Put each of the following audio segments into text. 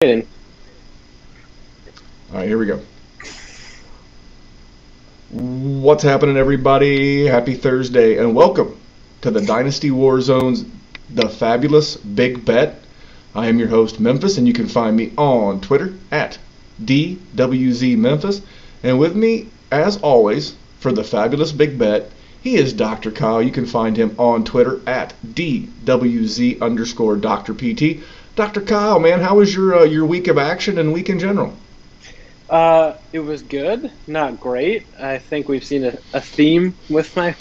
All All right, here we go. What's happening, everybody? Happy Thursday, and welcome to the Dynasty Warzone's The Fabulous Big Bet. I am your host, Memphis, and you can find me on Twitter at DWZ Memphis. And with me, as always, for the Fabulous Big Bet, he is Dr. Kyle. You can find him on Twitter at DWZ_Dr. PT. Dr. Kyle, man, how was your week of action and week in general? It was good, not great. I think we've seen a theme with my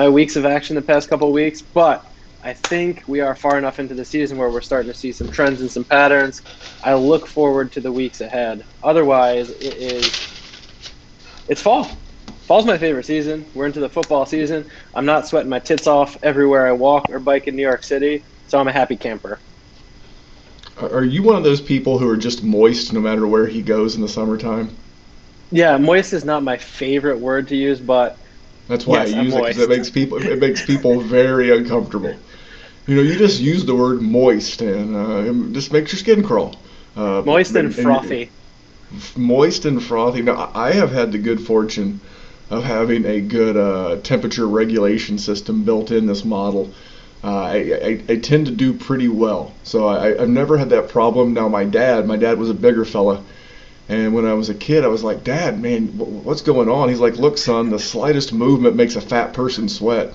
weeks of action the past couple of weeks, but I think we are far enough into the season where we're starting to see some trends and some patterns. I look forward to the weeks ahead. Otherwise, it's fall. Fall's my favorite season. We're into the football season. I'm not sweating my tits off everywhere I walk or bike in New York City, so I'm a happy camper. Are you one of those people who are just moist no matter where he goes in the summertime? Yeah, moist is not my favorite word to use, but That's why yes, I I'm use it because moist. it makes people very uncomfortable. You just use the word moist and it just makes your skin crawl. Moist and frothy. Moist and frothy. Now, I have had the good fortune of having a good temperature regulation system built in this model. I tend to do pretty well, so I've never had that problem. Now, my dad was a bigger fella, and when I was a kid, I was like, Dad, man, what's going on? He's like, look, son, the slightest movement makes a fat person sweat.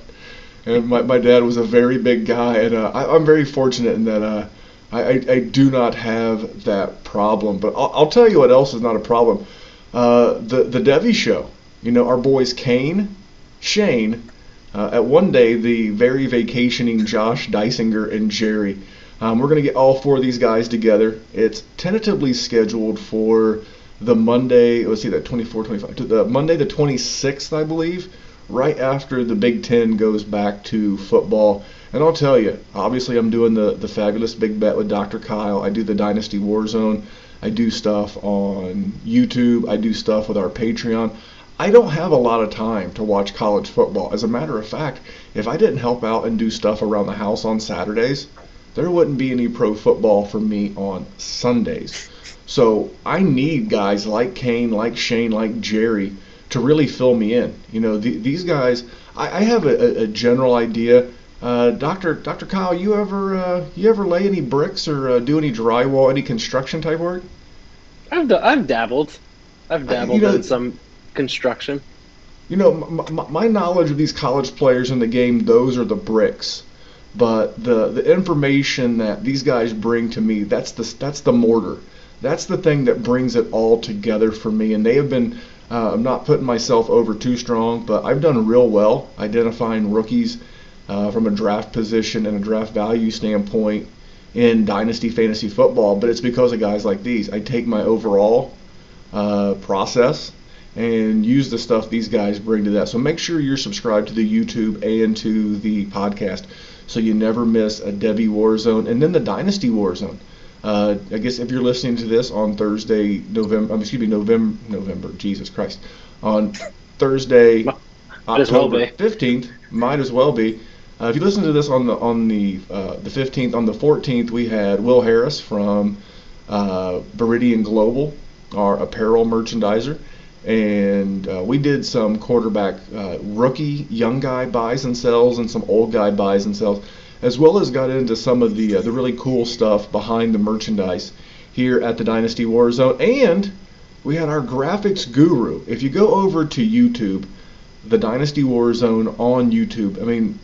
And my dad was a very big guy, and I'm very fortunate in that I do not have that problem. But I'll tell you what else is not a problem. The Devi show. Our boys Kane, Shane, at one day the very vacationing Josh Dysinger and Jerry. We're going to get all four of these guys together. It's tentatively scheduled for the Monday, let's see, that 24, 25, to the Monday the 26th, I believe, right after the Big Ten goes back to football. And I'll tell you, obviously I'm doing the Fabulous Big Bet with Dr. Kyle. I do the Dynasty Warzone. I do stuff on YouTube. I do stuff with our Patreon. I don't have a lot of time to watch college football. As a matter of fact, if I didn't help out and do stuff around the house on Saturdays, there wouldn't be any pro football for me on Sundays. So I need guys like Kane, like Shane, like Jerry to really fill me in. These guys, I have a general idea. Dr. Kyle, you ever lay any bricks or do any drywall, any construction type work? I've dabbled. I've I, you dabbled know, in some construction. my knowledge of these college players in the game, those are the bricks. But the information that these guys bring to me, that's the mortar. That's the thing that brings it all together for me. And they have been, I'm not putting myself over too strong, but I've done real well identifying rookies from a draft position and a draft value standpoint in Dynasty Fantasy Football. But it's because of guys like these. I take my overall process and use the stuff these guys bring to that. So make sure you're subscribed to the YouTube and to the podcast so you never miss a Debbie Warzone and then the Dynasty Warzone. I guess if you're listening to this on Thursday, November, Jesus Christ, on Thursday, Might as well October be. 15th, might as well be. If you listen to this on the 15th, on the 14th, we had Will Harris from Viridian Global, our apparel merchandiser, and we did some quarterback rookie young guy buys and sells and some old guy buys and sells, as well as got into some of the really cool stuff behind the merchandise here at the Dynasty Warzone. And we had our graphics guru. If you go over to YouTube, the Dynasty Warzone on YouTube, I mean,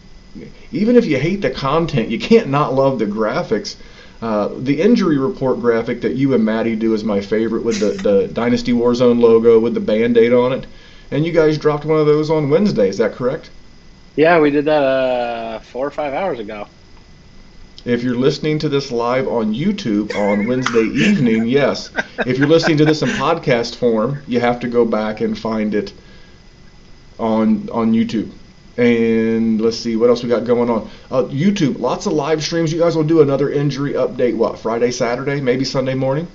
even if you hate the content, you can't not love the graphics. The injury report graphic that you and Maddie do is my favorite, with the Dynasty Warzone logo with the Band-Aid on it. And you guys dropped one of those on Wednesday, is that correct? Yeah, we did that 4 or 5 hours ago. If you're listening to this live on YouTube on Wednesday evening, yes. If you're listening to this in podcast form, you have to go back and find it on YouTube. And let's see what else we got going on. YouTube, lots of live streams. You guys will do another injury update, what, Friday, Saturday, maybe Sunday morning?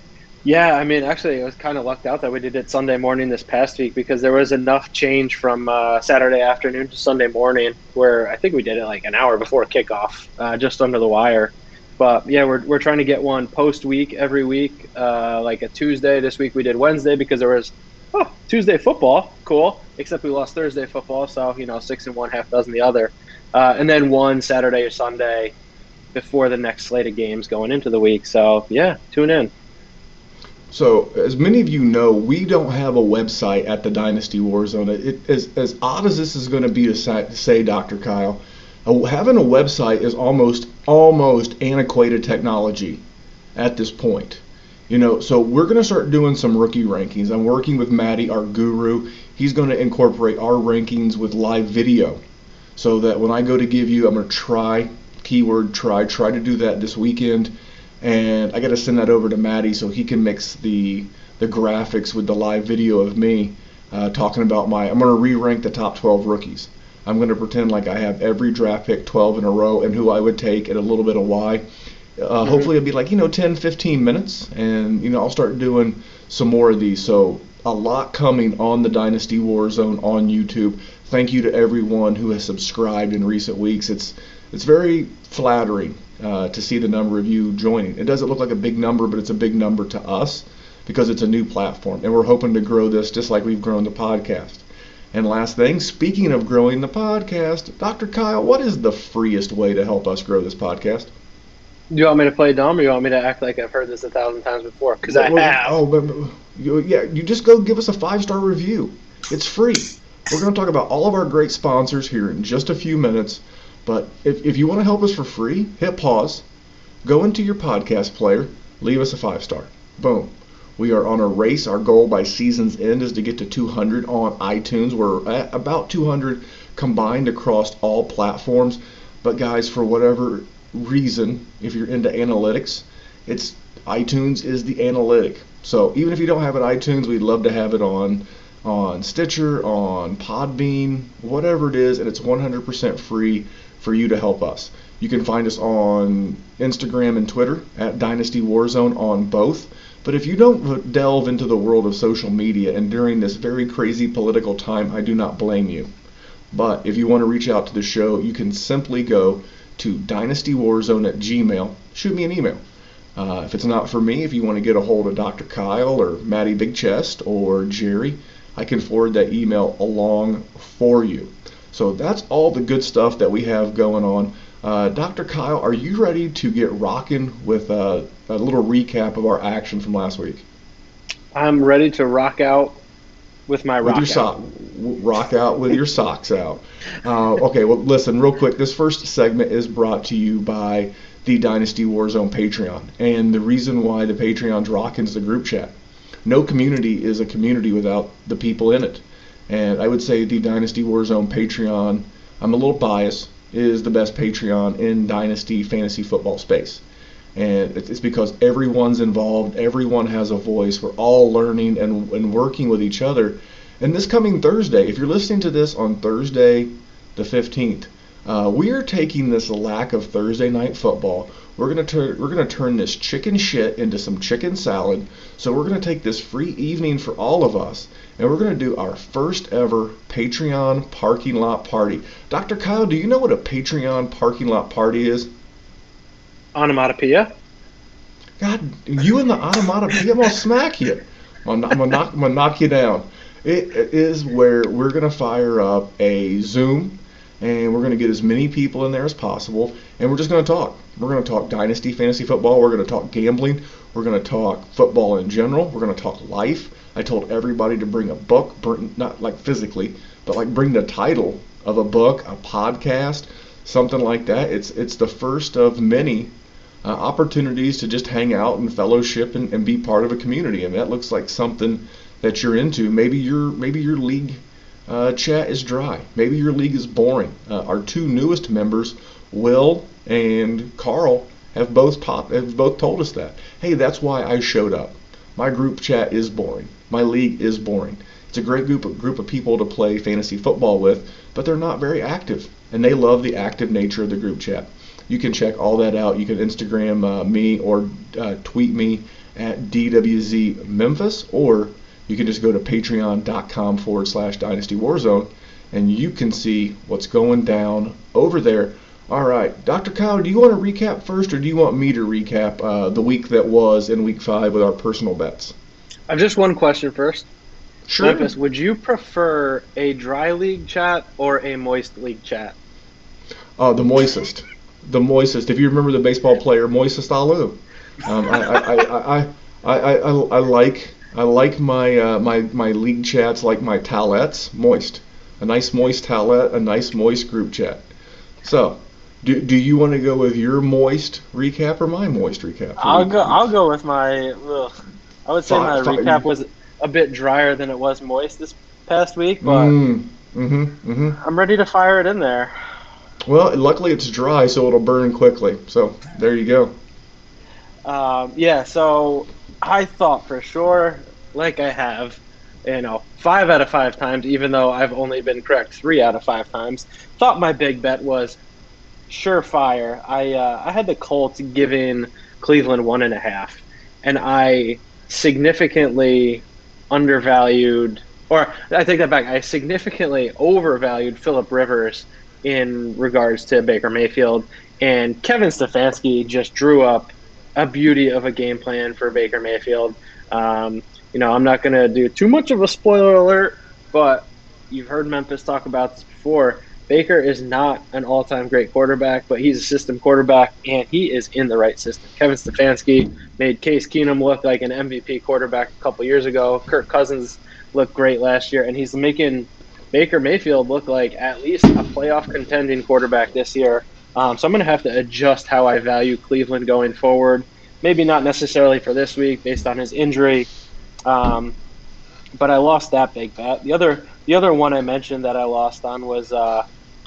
Yeah, I mean, actually, I was kind of lucked out that we did it Sunday morning this past week because there was enough change from Saturday afternoon to Sunday morning where I think we did it like an hour before kickoff, just under the wire. But yeah, we're trying to get one post week every week, like a Tuesday. This week we did Wednesday because there was Tuesday football, cool. Except we lost Thursday football, so 6 and 1, half dozen the other, and then one Saturday or Sunday before the next slate of games going into the week. So yeah, tune in. So, as many of you know, we don't have a website at the Dynasty Warzone. As odd as this is going to be to say, Dr. Kyle, having a website is almost antiquated technology at this point. So we're going to start doing some rookie rankings. I'm working with Maddie, our guru. He's going to incorporate our rankings with live video, so that when I go to give you, I'm going to try to do that this weekend. And I got to send that over to Maddie so he can mix the graphics with the live video of me talking about I'm going to re-rank the top 12 rookies. I'm going to pretend like I have every draft pick 12 in a row and who I would take and a little bit of why. Hopefully it'll be like 10, 15 minutes, and I'll start doing some more of these. So a lot coming on the Dynasty Warzone on YouTube. Thank you to everyone who has subscribed in recent weeks. It's very flattering to see the number of you joining. It doesn't look like a big number, but it's a big number to us because it's a new platform, and we're hoping to grow this just like we've grown the podcast. And last thing, speaking of growing the podcast, Dr. Kyle, what is the freest way to help us grow this podcast? Do you want me to play dumb, or you want me to act like I've heard this 1,000 times before? Because I have. You just go give us a 5-star review. It's free. We're going to talk about all of our great sponsors here in just a few minutes. But if you want to help us for free, hit pause, go into your podcast player, leave us a 5-star. Boom. We are on a race. Our goal by season's end is to get to 200 on iTunes. We're at about 200 combined across all platforms. But guys, for whatever reason, if you're into analytics, iTunes is the analytic. So even if you don't have an iTunes, we'd love to have it on Stitcher, on Podbean, whatever it is, and it's 100% free for you to help us. You can find us on Instagram and Twitter at Dynasty Warzone on both. But if you don't delve into the world of social media, and during this very crazy political time, I do not blame you. But if you want to reach out to the show, you can simply go to dynastywarzone@gmail. Shoot me an email. If it's not for me, if you want to get a hold of Dr. Kyle or Maddie Big Chest or Jerry, I can forward that email along for you. So that's all the good stuff that we have going on. Dr. Kyle, are you ready to get rocking with a little recap of our action from last week? I'm ready to rock out with my rock out. Rock out with your socks out. Okay, well, listen, real quick. This first segment is brought to you by the Dynasty Warzone Patreon. And the reason why the Patreon's rocking is the group chat. No community is a community without the people in it. And I would say the Dynasty Warzone Patreon, I'm a little biased, is the best Patreon in Dynasty fantasy football space. And it's because everyone's involved, everyone has a voice, we're all learning and working with each other. And this coming Thursday, if you're listening to this on Thursday the 15th, we are taking this lack of Thursday night football. We're gonna turn this chicken shit into some chicken salad. So we're gonna take this free evening for all of us, and we're gonna do our first ever Patreon parking lot party. Dr. Kyle, do you know what a Patreon parking lot party is? Onomatopoeia. God, you and the onomatopoeia, I'm gonna smack you. I'm gonna knock you down. It is where we're gonna fire up a Zoom, and we're going to get as many people in there as possible, and we're just going to talk. We're going to talk Dynasty Fantasy Football. We're going to talk gambling. We're going to talk football in general. We're going to talk life. I told everybody to bring a book, not like physically, but like bring the title of a book, a podcast, something like that. It's the first of many opportunities to just hang out and fellowship and be part of a community, and that looks like something that you're into. Maybe your league chat is dry. Maybe your league is boring. Our two newest members, Will and Carl, have both told us that. Hey, that's why I showed up. My group chat is boring. My league is boring. It's a great group of people to play fantasy football with, but they're not very active, and they love the active nature of the group chat. You can check all that out. You can Instagram me or tweet me at DWZ Memphis, or you can just go to patreon.com/Dynasty Warzone, and you can see what's going down over there All right, Dr. Kyle, do you want to recap first, or do you want me to recap the week that was in Week 5 with our personal bets? I've just one question first. Sure. Memphis, would you prefer a dry league chat or a moist league chat? The moistest. The moistest. If you remember the baseball player, Moises Alou. I like my league chats like my talettes moist. A nice moist talette, a nice moist group chat. So, do you want to go with your moist recap or my moist recap for I'll week go. 5? I'll go with my. Ugh. I would say my Five, recap five. was a bit drier than it was moist this past week, but Mm, mm-hmm, mm-hmm. I'm ready to fire it in there. Well, luckily it's dry, so it'll burn quickly. So there you go. Yeah. So I thought for sure, like I have, 5 out of 5 times, even though I've only been correct 3 out of 5 times. Thought my big bet was surefire. I had the Colts giving Cleveland 1.5, and I significantly undervalued, or I take that back. I significantly overvalued Philip Rivers in regards to Baker Mayfield, and Kevin Stefanski just drew up a beauty of a game plan for Baker Mayfield. I'm not going to do too much of a spoiler alert, but you've heard Memphis talk about this before. Baker is not an all-time great quarterback, but he's a system quarterback, and he is in the right system. Kevin Stefanski made Case Keenum look like an MVP quarterback a couple years ago. Kirk Cousins looked great last year, and he's making Baker Mayfield look like at least a playoff contending quarterback this year. So I'm going to have to adjust how I value Cleveland going forward. Maybe not necessarily for this week based on his injury, but I lost that big bet. The other one I mentioned that I lost on was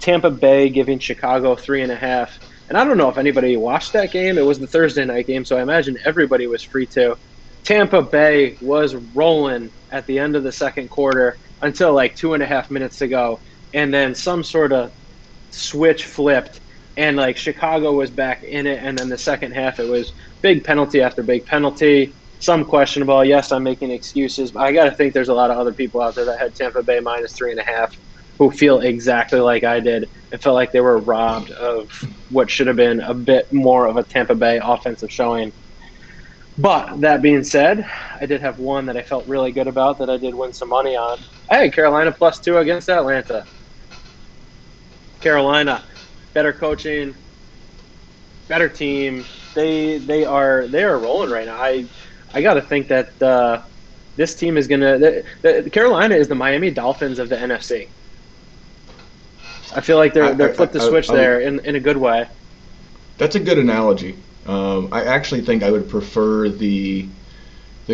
Tampa Bay giving Chicago 3.5. And I don't know if anybody watched that game. It was the Thursday night game, so I imagine everybody was free to. Tampa Bay was rolling at the end of the second quarter until like 2.5 minutes to go, and then some sort of switch flipped, and like Chicago was back in it. And then the second half, it was big penalty after big penalty. Some questionable. Yes, I'm making excuses, but I got to think there's a lot of other people out there that had Tampa Bay minus 3.5 who feel exactly like I did and felt like they were robbed of what should have been a bit more of a Tampa Bay offensive showing. But that being said, I did have one that I felt really good about that I did win some money on. Hey, Carolina +2 against Atlanta. Carolina, better coaching, better team. They are rolling right now. I got to think that this team is gonna. Carolina is the Miami Dolphins of the NFC. I feel like they're flipped the switch there in a good way. That's a good analogy. I actually think I would prefer the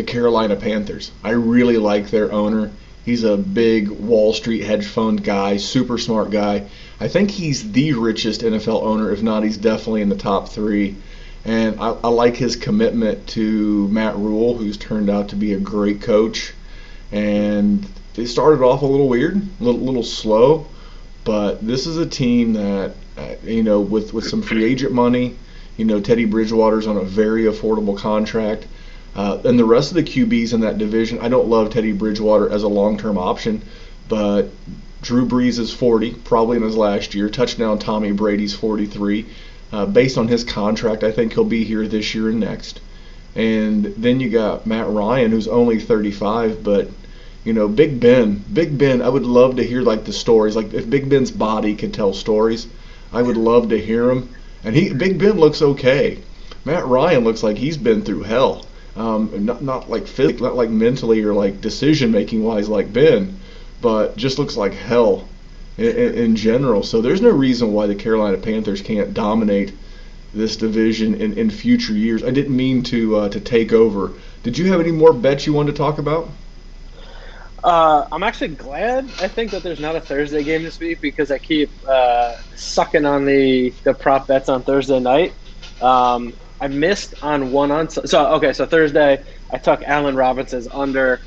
Carolina Panthers. I really like their owner. He's a big Wall Street hedge fund guy, super smart guy. I think he's the richest NFL owner. If not, he's definitely in the top 3. And I like his commitment to Matt Rule, who's turned out to be a great coach. And they started off a little weird, a little slow, but this is a team that, with some free agent money, Teddy Bridgewater's on a very affordable contract. And the rest of the QBs in that division, I don't love Teddy Bridgewater as a long-term option, but Drew Brees is 40, probably in his last year. Touchdown Tommy Brady's 43. Based on his contract, I think he'll be here this year and next. And then you got Matt Ryan, who's only 35, but Big Ben, I would love to hear like the stories. Like if Big Ben's body could tell stories, I would love to hear them. And Big Ben looks okay. Matt Ryan looks like he's been through hell. Not like physically, not like mentally or like decision making wise like Ben, but just looks like hell in general. So there's no reason why the Carolina Panthers can't dominate this division in future years. I didn't mean to take over. Did you have any more bets you wanted to talk about? I'm actually glad. I think that there's not a Thursday game this week because I keep sucking on the prop bets on Thursday night. I missed on one on so Thursday I took Allen Robinson's under.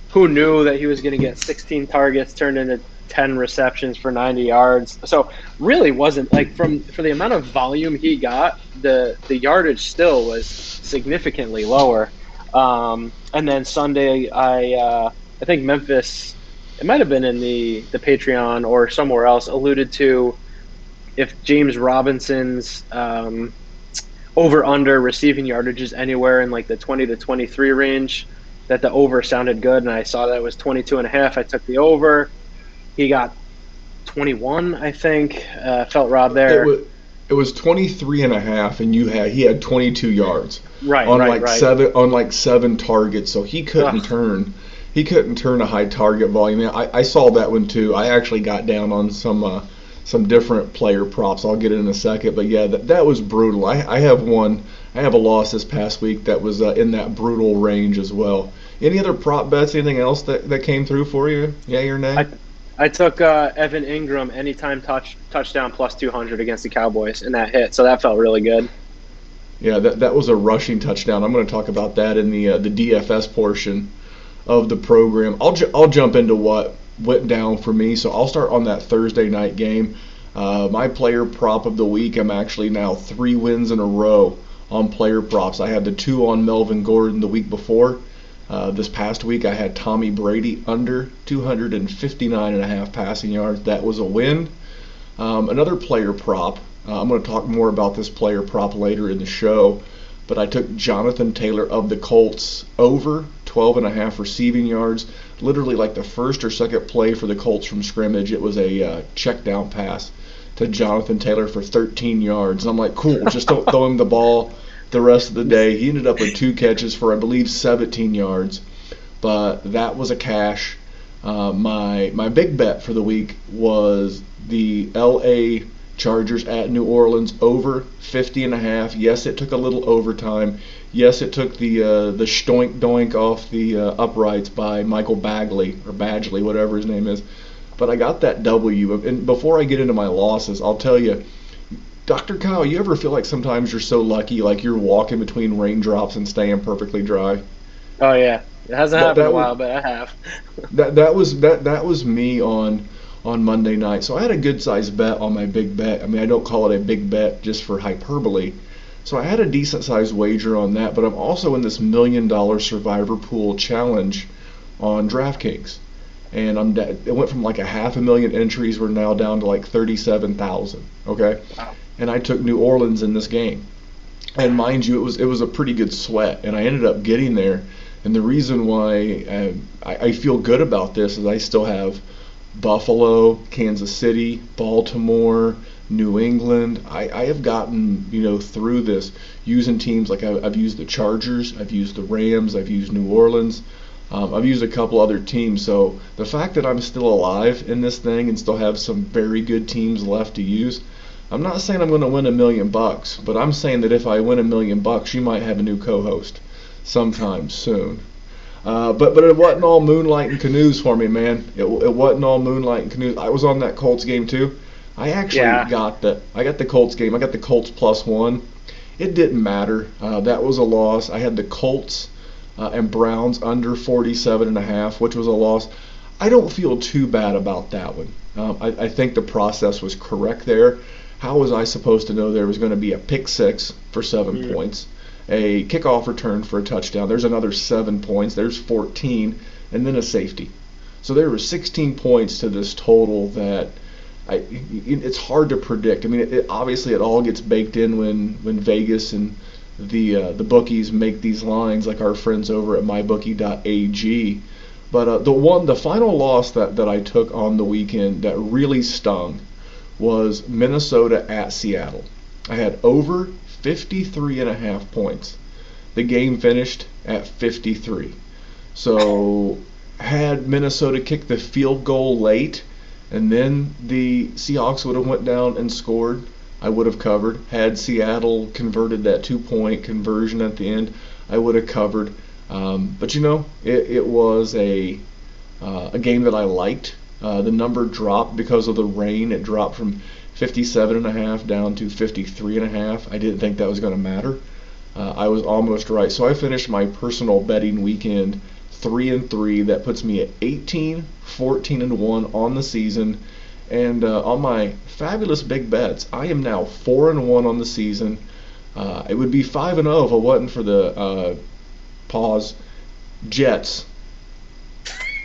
Who knew that he was going to get 16 targets turned into 10 receptions for 90 yards? So really wasn't like for the amount of volume he got, the yardage still was significantly lower. And then Sunday I think Memphis, it might have been in the Patreon or somewhere else, alluded to if James Robinson's over under receiving yardage is anywhere in like the 20 to 23 range, that the over sounded good. And I saw that it was 22 and a half. I took the over. He got 21, I think. Felt robbed It there. was it was 23 and a half, and he had 22 yards Right, on right, like right. seven targets, so he couldn't Ugh. turn a high target volume. Yeah, I saw that one too. I actually got down on some different player props. I'll get it in a second, but yeah, that was brutal. I have a loss this past week that was in that brutal range as well. Any other prop bets? Anything else that came through for you? Yay or nay? I I took Evan Ingram anytime touchdown plus 200 against the Cowboys, and that hit. So that felt really good. Yeah, that was a rushing touchdown. I'm going to talk about that in the DFS portion of the program. I'll jump into what went down for me. So I'll start on that Thursday night game. My player prop of the week. I'm actually now 3 wins in a row on player props. I had the 2 on Melvin Gordon the week before. This past week I had Tommy Brady under 259 and a half passing yards. That was a win. Another player prop. I'm going to talk more about this player prop later in the show, but I took Jonathan Taylor of the Colts over 12 and a half receiving yards. Literally like the first or second play for the Colts from scrimmage, it was a check down pass to Jonathan Taylor for 13 yards. And I'm like, cool, just don't throw him the ball the rest of the day. He ended up with 2 catches for, I believe, 17 yards, but that was a cash. My big bet for the week was the LA Chargers at New Orleans over 50 and a half. Yes, it took a little overtime. Yes, it took the stoink doink off the uprights by Michael Badgley, whatever his name is. But I got that W. And before I get into my losses, I'll tell you, Dr. Kyle, you ever feel like sometimes you're so lucky, like you're walking between raindrops and staying perfectly dry? Oh yeah, it hasn't That happened in a that was while, but I have. that was me on Monday night. So I had a good sized bet on my big bet. I mean, I don't call it a big bet just for hyperbole. So I had a decent sized wager on that, but I'm also in this $1 million survivor pool challenge on DraftKings. And it went from like a half a million entries. We're now down to like 37,000. Okay, Wow. and I took New Orleans in this game. And mind you, it was a pretty good sweat, and I ended up getting there. And the reason why I feel good about this is I still have Buffalo, Kansas City, Baltimore, New England. I have gotten through this using teams like I've used the Chargers, I've used the Rams, I've used New Orleans. I've used a couple other teams, so the fact that I'm still alive in this thing and still have some very good teams left to use, I'm not saying I'm going to win $1 million, but I'm saying that if I win $1 million, you might have a new co-host sometime soon. But it wasn't all moonlight and canoes for me, man. It wasn't all moonlight and canoes. I was on that Colts game too. I actually Yeah. I got the Colts game. I got the Colts +1. It didn't matter. That was a loss. I had the Colts and Browns under 47 and a half, which was a loss. I don't feel too bad about that one. I think the process was correct there. How was I supposed to know there was going to be a pick six for 7 points, a kickoff return for a touchdown? There's another 7 points. There's 14, and then a safety. So there were 16 points to this total that it's hard to predict. I mean, obviously it all gets baked in when Vegas and the bookies make these lines, like our friends over at mybookie.ag. But the final loss that I took on the weekend that really stung was Minnesota at Seattle. I had over 53 and a half points. The game finished at 53. So had Minnesota kicked the field goal late and then the Seahawks would have went down and scored, I would have covered. Had Seattle converted that 2-point conversion at the end, I would have covered. But it was a game that I liked. The number dropped because of the rain. It dropped from 57 and a half down to 53 and a half. I didn't think that was going to matter. I was almost right. So I finished my personal betting weekend 3-3. That puts me at 18, 14-1 on the season. And on my fabulous big bets, I am now 4-1 on the season. It would be 5-0 if it wasn't for the Jets.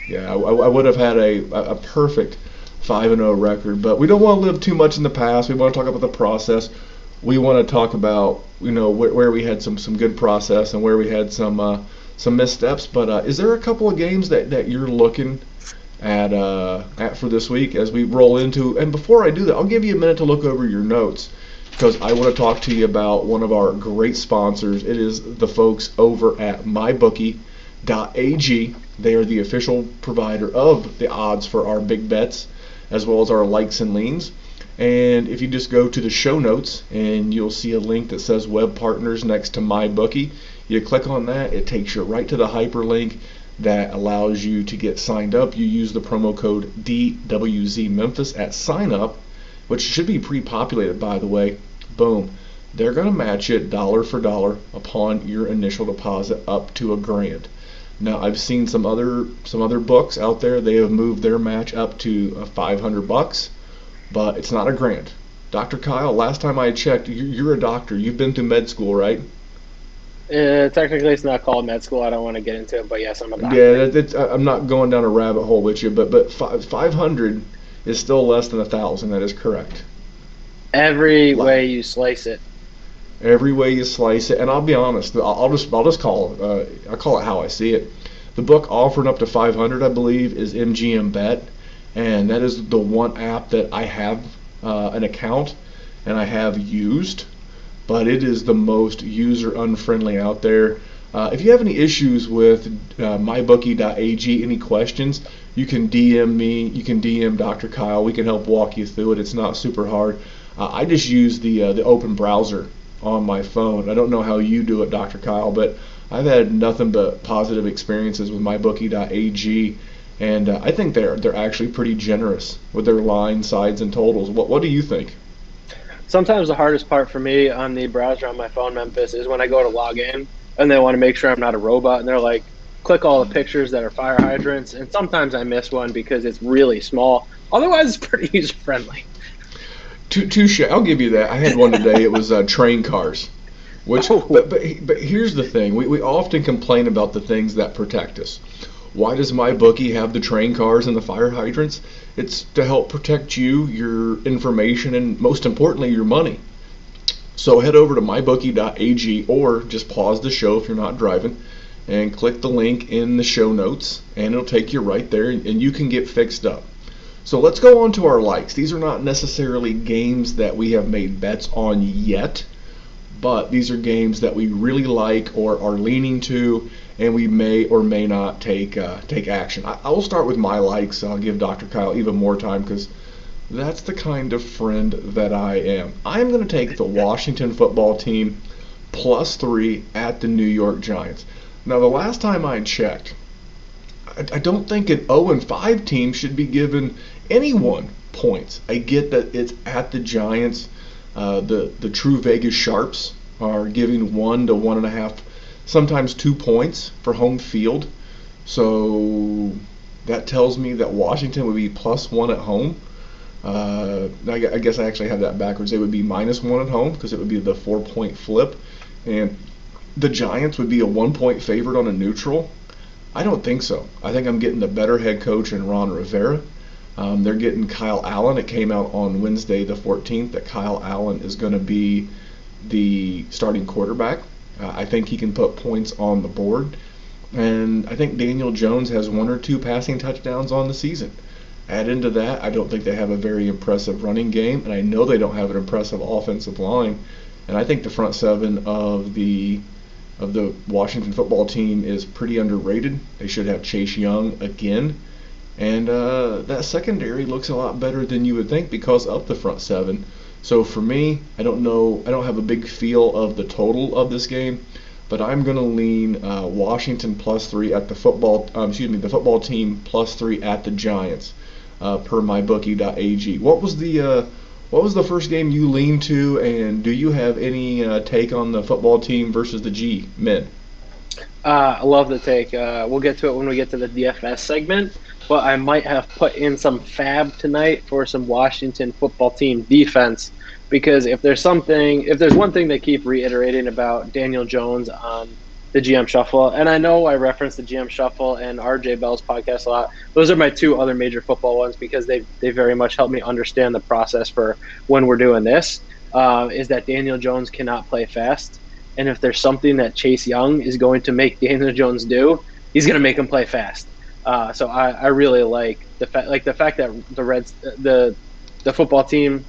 Yeah, I would have had a perfect 5-0 record. But we don't want to live too much in the past. We want to talk about the process. We want to talk about where we had some good process and where we had some missteps. But is there a couple of games that you're looking at for this week as we roll into? And before I do that, I'll give you a minute to look over your notes, because I want to talk to you about one of our great sponsors. It is the folks over at mybookie.ag. They are the official provider of the odds for our big bets, as well as our likes and leans. And if you just go to the show notes, and you'll see a link that says Web Partners next to MyBookie. You click on that, it takes you right to the hyperlink that allows you to get signed up. You use the promo code DWZ Memphis at sign up, which should be pre-populated, by the way. Boom. They're going to match it dollar for dollar upon your initial deposit up to $1,000. Now, I've seen some other books out there. They have moved their match up to $500, but it's not $1,000. Dr. Kyle, last time I checked, you're a doctor. You've been through med school, right? Technically, it's not called med school. I don't want to get into it, but yes, I'm a doctor. Yeah, I'm not going down a rabbit hole with you, but 500 is still less than 1,000. That is correct. Every way you slice it. Every way you slice it, and I'll be honest. I'll just call it how I see it. The book offering up to 500, I believe, is MGM Bet, and that is the one app that I have an account and I have used. But it is the most user-unfriendly out there. If you have any issues with mybookie.ag, any questions, you can DM me, you can DM Dr. Kyle. We can help walk you through it. It's not super hard. I just use the open browser on my phone. I don't know how you do it, Dr. Kyle, but I've had nothing but positive experiences with mybookie.ag, and I think they're actually pretty generous with their line, sides, and totals. What do you think? Sometimes the hardest part for me on the browser on my phone, Memphis, is when I go to log in and they want to make sure I'm not a robot, and they're like, click all the pictures that are fire hydrants, and sometimes I miss one because it's really small. Otherwise, it's pretty user-friendly. Touche. I'll give you that. I had one today. It was train cars. But here's the thing. We often complain about the things that protect us. Why does MyBookie have the train cars and the fire hydrants? It's to help protect you, your information, and most importantly, your money. So head over to mybookie.ag, or just pause the show if you're not driving and click the link in the show notes, and it'll take you right there, and you can get fixed up. So let's go on to our likes. These are not necessarily games that we have made bets on yet, but these are games that we really like or are leaning to, and we may or may not take action. I will start with my likes. I'll give Dr. Kyle even more time because that's the kind of friend that I am. I am going to take the Washington football team +3 at the New York Giants. Now, the last time I checked, I don't think an 0-5 team should be given anyone points. I get that it's at the Giants. The true Vegas sharps are giving 1 to 1.5, sometimes 2 points for home field. So that tells me that Washington would be +1 at home. I guess I actually have that backwards. They would be -1 at home because it would be the 4-point flip. And the Giants would be a 1-point favorite on a neutral. I don't think so. I think I'm getting the better head coach in Ron Rivera. They're getting Kyle Allen. It came out on Wednesday the 14th that Kyle Allen is going to be the starting quarterback. I think he can put points on the board. And I think Daniel Jones has 1 or 2 passing touchdowns on the season. Add into that, I don't think they have a very impressive running game, and I know they don't have an impressive offensive line. And I think the front seven of the Washington football team is pretty underrated. They should have Chase Young again. And that secondary looks a lot better than you would think because of the front seven. So for me, I don't have a big feel of the total of this game, but I'm going to lean Washington +3 at the football team +3 at the Giants per mybookie.ag. What was the first game you leaned to, and do you have any take on the football team versus the G men? I love the take. We'll get to it when we get to the DFS segment, but I might have put in some fab tonight for some Washington football team defense, because if there's one thing they keep reiterating about Daniel Jones on the GM Shuffle. And I know I referenced the GM Shuffle and RJ Bell's podcast a lot. Those are my two other major football ones because they very much help me understand the process for when we're doing this. Is that Daniel Jones cannot play fast. And if there's something that Chase Young is going to make Daniel Jones do, he's going to make him play fast. So I really like the fact that the football team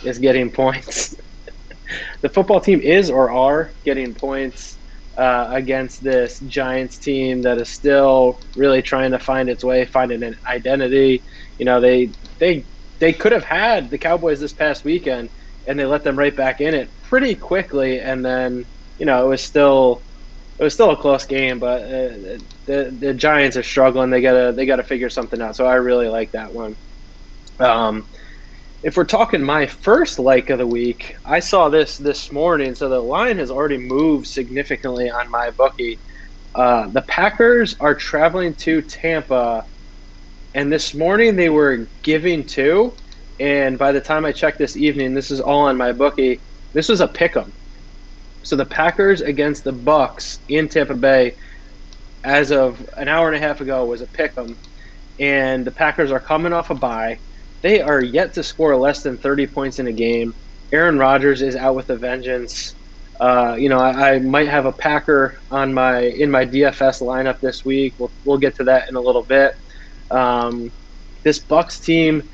is getting points. The football team is or are getting points against this Giants team that is still really trying to find its way, finding an identity. You know, they could have had the Cowboys this past weekend, and they let them right back in it pretty quickly, and then it was still a close game, but the Giants are struggling. They gotta figure something out. So I really like that one. If we're talking my first like of the week, I saw this morning. So the line has already moved significantly on my bookie. The Packers are traveling to Tampa, and this morning they were giving 2. And by the time I checked this evening, this is all on my bookie. This was a pick'em. So the Packers against the Bucks in Tampa Bay, as of an hour and a half ago, was a pick'em, and the Packers are coming off a bye. They are yet to score less than 30 points in a game. Aaron Rodgers is out with a vengeance. I might have a Packer in my DFS lineup this week. We'll get to that in a little bit. This Bucks team,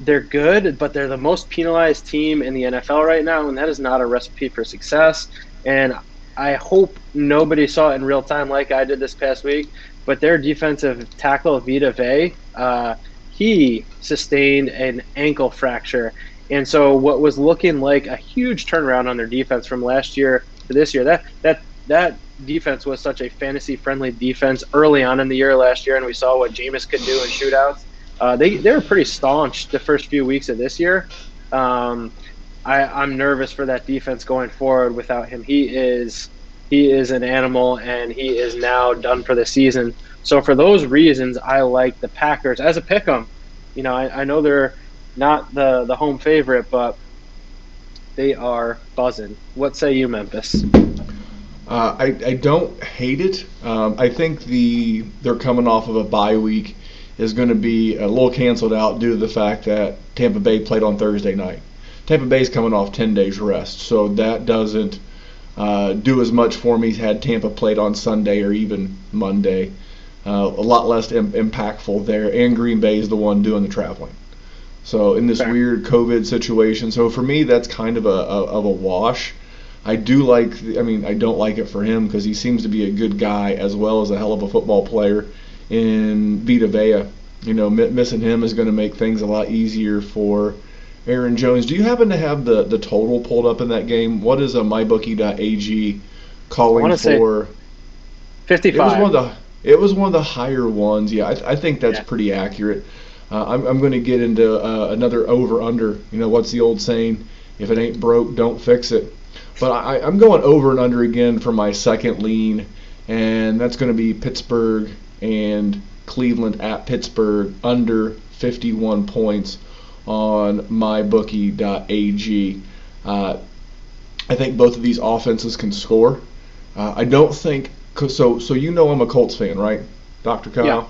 they're good, but they're the most penalized team in the NFL right now, and that is not a recipe for success. And I hope nobody saw it in real time like I did this past week, but their defensive tackle, Vita Vea, he sustained an ankle fracture. And so what was looking like a huge turnaround on their defense from last year to this year, that defense was such a fantasy-friendly defense early on in the year last year, and we saw what Jameis could do in shootouts. They were pretty staunch the first few weeks of this year. I'm nervous for that defense going forward without him. He is an animal, and he is now done for the season. So for those reasons, I like the Packers as a pick'em. I know they're not the home favorite, but they are buzzing. What say you, Memphis? I don't hate it. I think they're coming off of a bye week is going to be a little canceled out due to the fact that Tampa Bay played on Thursday night. Tampa Bay's coming off 10 days rest, so that doesn't do as much for me had Tampa played on Sunday or even Monday. A lot less impactful there, and Green Bay is the one doing the traveling. So in this weird COVID situation, so for me that's kind of a wash. I don't like it for him because he seems to be a good guy as well as a hell of a football player in Vita Vea. Missing him is going to make things a lot easier for Aaron Jones. Do you happen to have the total pulled up in that game? What is a mybookie.ag calling for? 55. It was one of the higher ones. Yeah, I think that's pretty accurate. I'm going to get into another over-under. What's the old saying? If it ain't broke, don't fix it. But I'm going over and under again for my second lean, and that's going to be Pittsburgh and Cleveland at Pittsburgh under 51 points on mybookie.ag. I think both of these offenses can score. I don't think so. I'm a Colts fan, right, Dr. Kyle?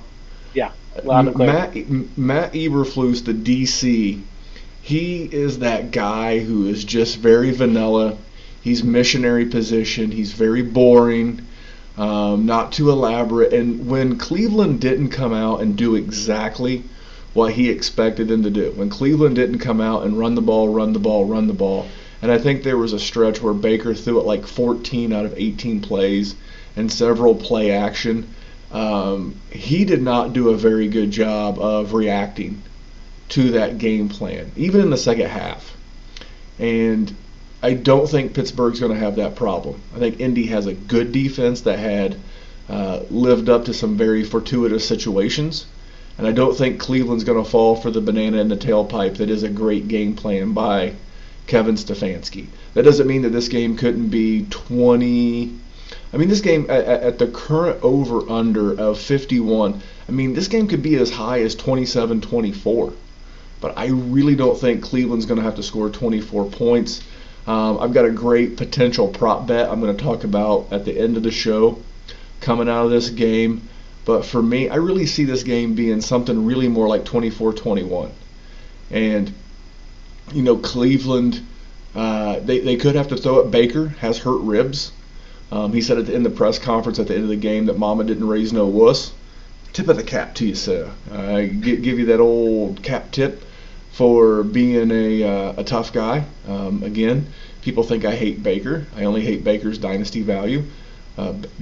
Yeah. Matt Eberflus, the DC, he is that guy who is just very vanilla. He's missionary position. He's very boring, not too elaborate. And when Cleveland didn't come out and do exactly what he expected them to do, when Cleveland didn't come out and run the ball, and I think there was a stretch where Baker threw it like 14 out of 18 plays and several play action, he did not do a very good job of reacting to that game plan, even in the second half. And I don't think Pittsburgh's going to have that problem. I think Indy has a good defense that had lived up to some very fortuitous situations. And I don't think Cleveland's going to fall for the banana in the tailpipe that is a great game plan by Kevin Stefanski. That doesn't mean that this game couldn't be 20. This game at the current over-under of 51, this game could be as high as 27-24. But I really don't think Cleveland's going to have to score 24 points. I've got a great potential prop bet I'm going to talk about at the end of the show coming out of this game. But for me, I really see this game being something really more like 24-21. And, Cleveland, they could have to throw it. Baker has hurt ribs. He said at the end of the press conference at the end of the game that Mama didn't raise no wuss. Tip of the cap to you, sir. Give you that old cap tip for being a tough guy. Again, people think I hate Baker. I only hate Baker's dynasty value.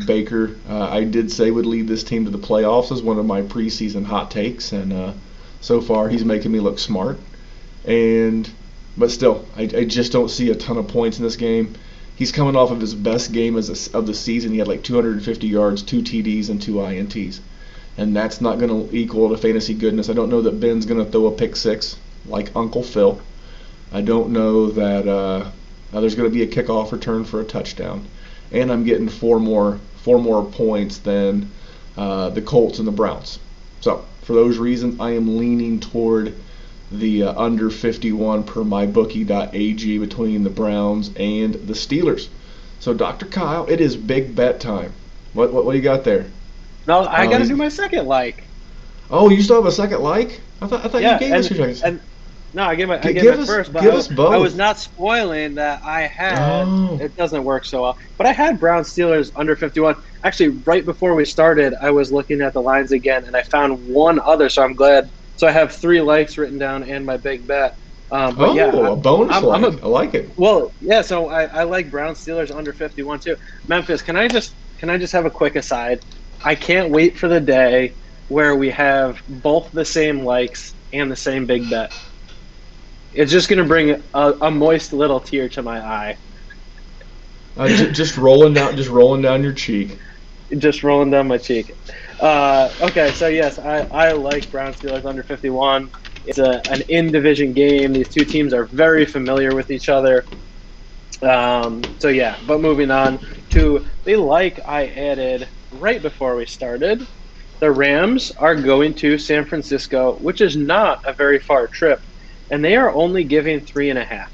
Baker, I did say would lead this team to the playoffs as one of my preseason hot takes, and so far he's making me look smart. But still, I just don't see a ton of points in this game. He's coming off of his best game of the season. He had like 250 yards, 2 TDs, and 2 INTs. And that's not going to equal to fantasy goodness. I don't know that Ben's going to throw a pick six like Uncle Phil. I don't know that there's going to be a kickoff return for a touchdown. And I'm getting four more points than the Colts and the Browns. So for those reasons, I am leaning toward the under 51 per mybookie.ag between the Browns and the Steelers. So Dr. Kyle, it is big bet time. What do you got there? No, I got to do my second like. Oh, you still have a second like? I thought you gave us your seconds. No, I gave my first, but give us both. I was not spoiling that I had. Oh. It doesn't work so well, but I had Browns Steelers under 51. Actually, right before we started, I was looking at the lines again, and I found one other. So I'm glad. So I have 3 likes written down and my big bet. A bonus like. I like it. Well, yeah. So I like Browns Steelers under 51 too. Memphis, can I just have a quick aside? I can't wait for the day where we have both the same likes and the same big bet. It's just going to bring a moist little tear to my eye. Just rolling down your cheek. Just rolling down my cheek. Okay, so yes, I like Browns Steelers under 51. It's an in-division game. These two teams are very familiar with each other. So yeah, but moving on to the like I added right before we started. The Rams are going to San Francisco, which is not a very far trip, and they are only giving 3.5.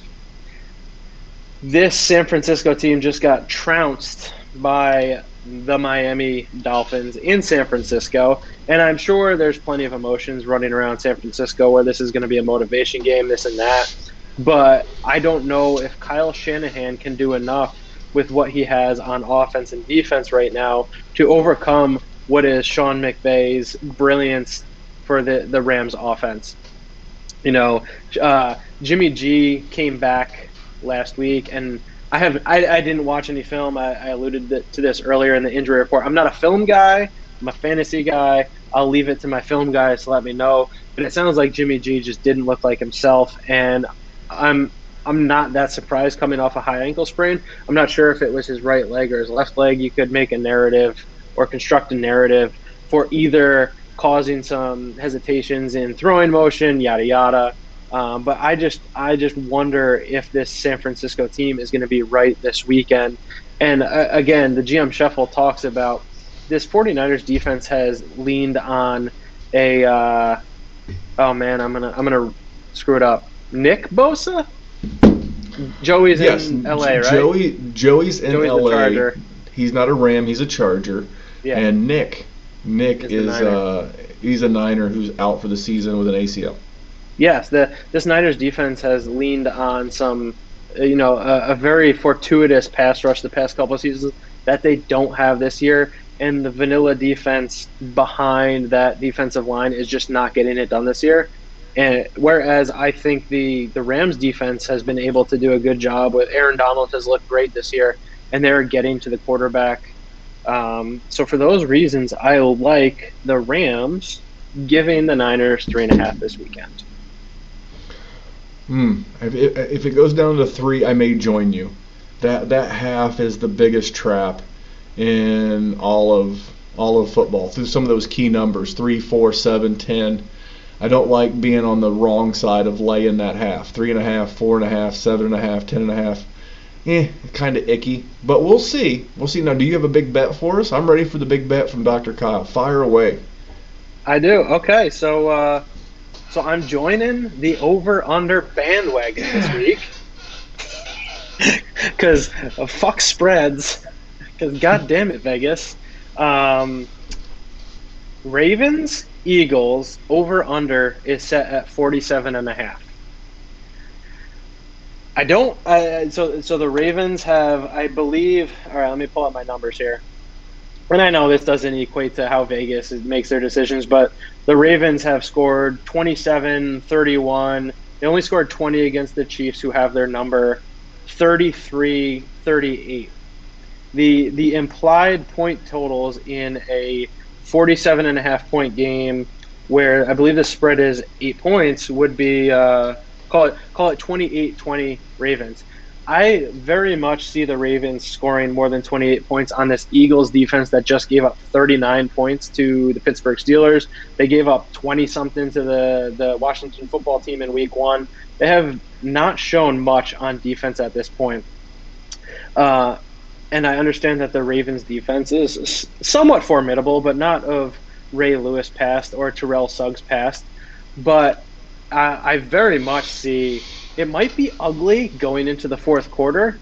This San Francisco team just got trounced by the Miami Dolphins in San Francisco, and I'm sure there's plenty of emotions running around San Francisco where this is going to be a motivation game, this and that, but I don't know if Kyle Shanahan can do enough with what he has on offense and defense right now to overcome what is Sean McVay's brilliance for the Rams offense. Jimmy G came back last week, and I didn't watch any film. I alluded to this earlier in the injury report. I'm not a film guy. I'm a fantasy guy. I'll leave it to my film guys to let me know. But it sounds like Jimmy G just didn't look like himself, and I'm not that surprised coming off a high ankle sprain. I'm not sure if it was his right leg or his left leg. You could make a narrative or construct a narrative for either causing some hesitations in throwing motion, yada yada. But I just wonder if this San Francisco team is going to be right this weekend. And again, the GM Shuffle talks about this 49ers defense has leaned on a I'm gonna screw it up. Nick Bosa? Joey's in LA, right? Joey's in LA. He's not a Ram, he's a Charger. Yeah. And Nick is he's a Niner who's out for the season with an ACL. Yes, this Niners defense has leaned on some, a very fortuitous pass rush the past couple of seasons that they don't have this year, and the vanilla defense behind that defensive line is just not getting it done this year. And whereas I think the Rams defense has been able to do a good job with Aaron Donald has looked great this year, and they're getting to the quarterback. So for those reasons, I like the Rams giving the Niners 3.5 this weekend. If it goes down to 3, I may join you. That half is the biggest trap in all of football through some of those key numbers 3, 4, 7, 10. I don't like being on the wrong side of laying that half 3.5, 4.5, 7.5, 10.5. Kind of icky, but we'll see. Now, do you have a big bet for us? I'm ready for the big bet from Dr. Kyle. Fire away. I do. Okay, so I'm joining the over/under bandwagon this week because fuck spreads. Because God damn it, Vegas. Um, Ravens, Eagles, over under is set at 47.5. I don't. So the Ravens have, I believe. All right, let me pull up my numbers here. And I know this doesn't equate to how Vegas makes their decisions, but the Ravens have scored 27, 31. They only scored 20 against the Chiefs, who have their number, 33, 38. The implied point totals in a 47.5 point game, where I believe the spread is 8 points, would be call it 28-20 Ravens. I very much see the Ravens scoring more than 28 points on this Eagles defense that just gave up 39 points to the Pittsburgh Steelers. They gave up 20 something to the Washington football team in week 1. They have not shown much on defense at this point. And I understand that the Ravens defense is somewhat formidable, but not of Ray Lewis past or Terrell Suggs past. But I very much see it might be ugly going into the fourth quarter,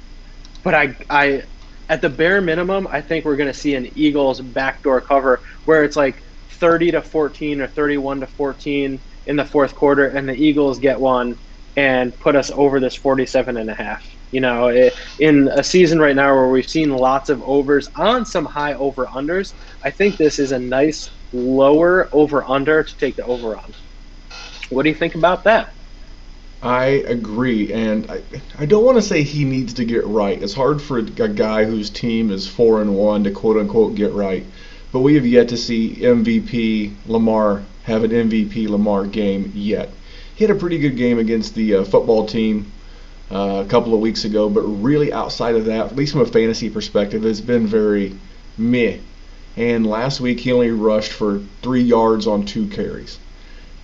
but I at the bare minimum, I think we're going to see an Eagles backdoor cover where it's like 30-14 or 31-14 in the fourth quarter, and the Eagles get one and put us over this 47.5. In a season right now where we've seen lots of overs on some high over-unders, I think this is a nice lower over-under to take the over on. What do you think about that? I agree, and I don't want to say he needs to get right. It's hard for a guy whose team is 4-1 to quote unquote get right. But we have yet to see MVP Lamar have an MVP Lamar game yet. He had a pretty good game against the football team a couple of weeks ago, but really outside of that, at least from a fantasy perspective, it's been very meh. And last week he only rushed for 3 yards on 2 carries.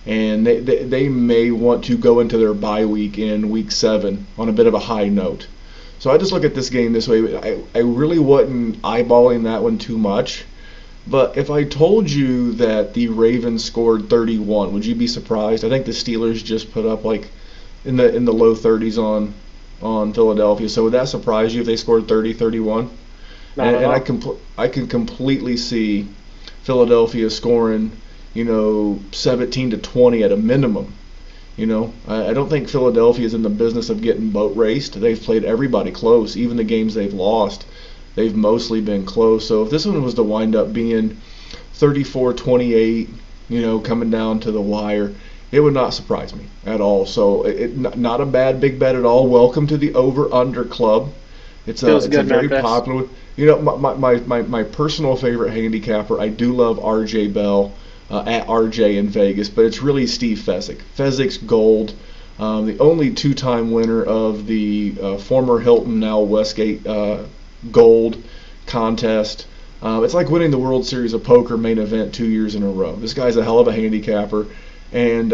And they may want to go into their bye week in week 7 on a bit of a high note. So I just look at this game this way. I really wasn't eyeballing that one too much. But if I told you that the Ravens scored 31, would you be surprised? I think the Steelers just put up like in the low 30s on Philadelphia. So would that surprise you if they scored 30, 31? And I can completely see Philadelphia scoring 17-20 at a minimum. I don't think Philadelphia is in the business of getting boat raced. They've played everybody close. Even the games they've lost, they've mostly been close. So if this one was to wind up being 34-28, coming down to the wire, it would not surprise me at all. So not a bad big bet at all. Welcome to the over-under club. It's a very popular. My personal favorite handicapper, I do love R.J. Bell. At RJ in Vegas, but it's really Steve Fezzik. Fezzik's gold, the only 2-time winner of the former Hilton, now Westgate gold contest. It's like winning the World Series of Poker main event 2 years in a row. This guy's a hell of a handicapper, and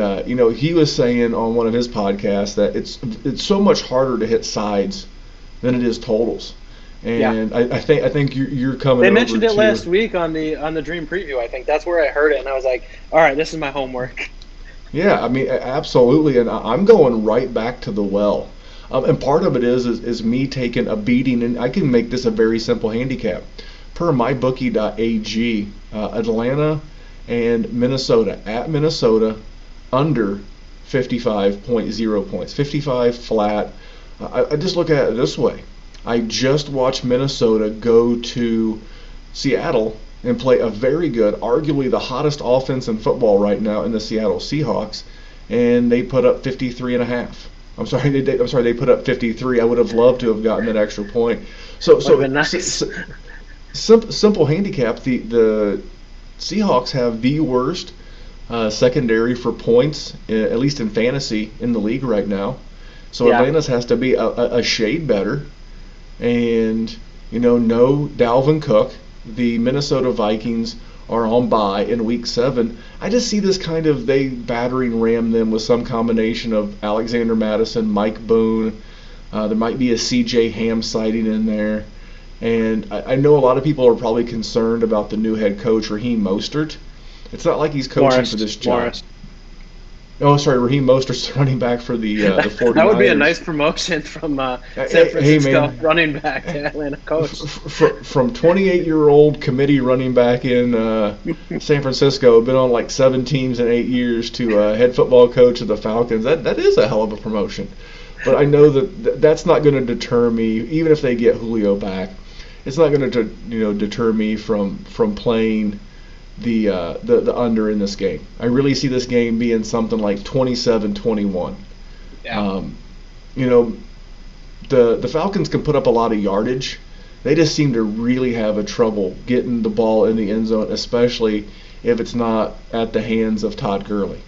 he was saying on one of his podcasts that it's so much harder to hit sides than it is totals. And yeah. I think you're coming. They mentioned it last week on the Dream Preview. I think that's where I heard it, and I was like, "All right, this is my homework." Yeah, I mean, absolutely, and I'm going right back to the well. And part of it is me taking a beating, and I can make this a very simple handicap. Per mybookie.ag, Atlanta and Minnesota at Minnesota under 55.0 points, 55 flat. I just look at it this way. I just watched Minnesota go to Seattle and play a very good, arguably the hottest offense in football right now in the Seattle Seahawks, and they put up 53.5. They put up 53. I would have loved to have gotten that extra point. So nice. Simple handicap. The Seahawks have the worst secondary for points, at least in fantasy, in the league right now. So yeah. Atlanta's has to be a shade better. And, no Dalvin Cook. The Minnesota Vikings are on bye in week 7. I just see this kind of, they battering ram them with some combination of Alexander Mattison, Mike Boone. There might be a C.J. Ham sighting in there. And I know a lot of people are probably concerned about the new head coach, Raheem Mostert. It's not like he's coaching for this job. Oh, sorry, Raheem Mostert's running back for the 49ers. That would be a nice promotion from San Hey, Francisco man, running back to Atlanta coach. from 28-year-old committee running back in San Francisco, been on like 7 teams in 8 years, to head football coach of the Falcons. That is a hell of a promotion. But I know that's not going to deter me, even if they get Julio back. It's not going to deter me from playing the under in this game. I really see this game being something like 27-21. Yeah. The Falcons can put up a lot of yardage. They just seem to really have a trouble getting the ball in the end zone, especially if it's not at the hands of Todd Gurley.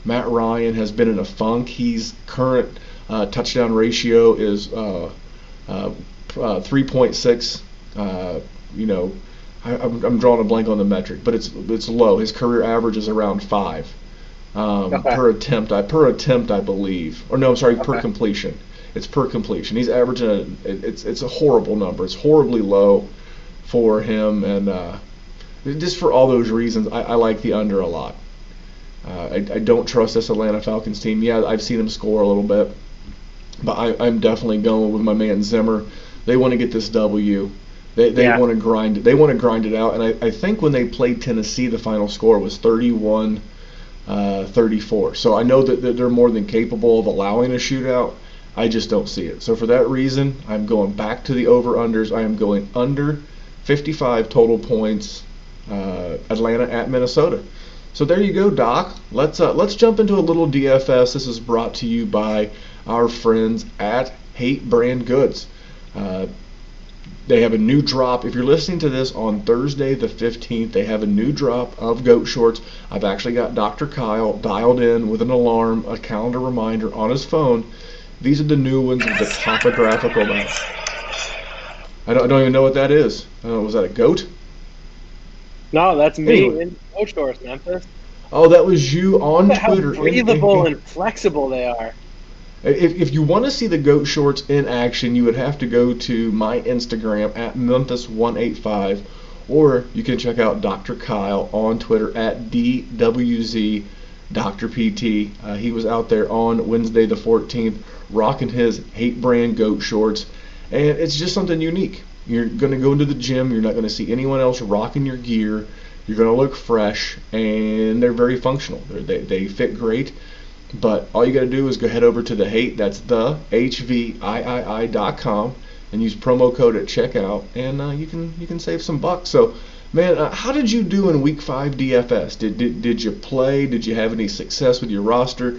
Matt Ryan has been in a funk. He's current touchdown ratio is 3.6. I'm drawing a blank on the metric, but it's low. His career average is around 5 per attempt. I believe, or no, I'm sorry, per completion. It's per completion. He's averaging it's a horrible number. It's horribly low for him, and just for all those reasons, I like the under a lot. I don't trust this Atlanta Falcons team. Yeah, I've seen them score a little bit, but I'm definitely going with my man Zimmer. They want to get this W. They want to grind it. They want to grind it out. And I think when they played Tennessee, the final score was 31-34. So I know that they're more than capable of allowing a shootout. I just don't see it. So for that reason, I'm going back to the over-unders. I am going under 55 total points, Atlanta at Minnesota. So there you go, Doc. Let's jump into a little DFS. This is brought to you by our friends at Hate Brand Goods. They have a new drop. If you're listening to this on Thursday the 15th, they have a new drop of goat shorts. I've actually got Dr. Kyle dialed in with an alarm, a calendar reminder on his phone. These are the new ones with the topographical map. I don't even know what that is. Was that a goat? No, that's me in goat shorts, Memphis. Oh, that was you on Twitter. How breathable and flexible they are. If you want to see the goat shorts in action, you would have to go to my Instagram at Memphis185, or you can check out Dr. Kyle on Twitter at DWZ Dr. PT. He was out there on Wednesday the 14th rocking his Hate Brand goat shorts, and it's just something unique. You're going to go into the gym, you're not going to see anyone else rocking your gear, you're going to look fresh, and they're very functional. They fit great. But all you got to do is go head over to the Hate, that's the HVIII.com, and use promo code at checkout, and you can save some bucks. So, man, how did you do in Week 5 DFS? Did you play? Did you have any success with your roster?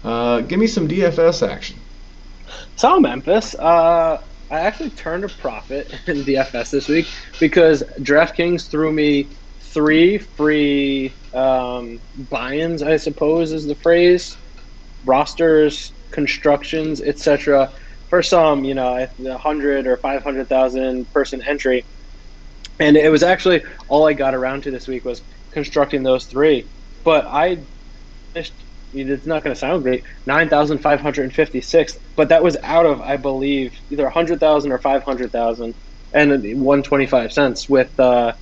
Give me some DFS action. So, Memphis, I actually turned a profit in DFS this week because DraftKings threw me 3 free buy-ins, I suppose is the phrase. Rosters, constructions, etc. for some, 100 or 500,000 person entry, and it was actually all I got around to this week was constructing those 3. But I finished. It's not going to sound great. 9,556, but that was out of, I believe, either 100,000 or 500,000, and 125 cents. With I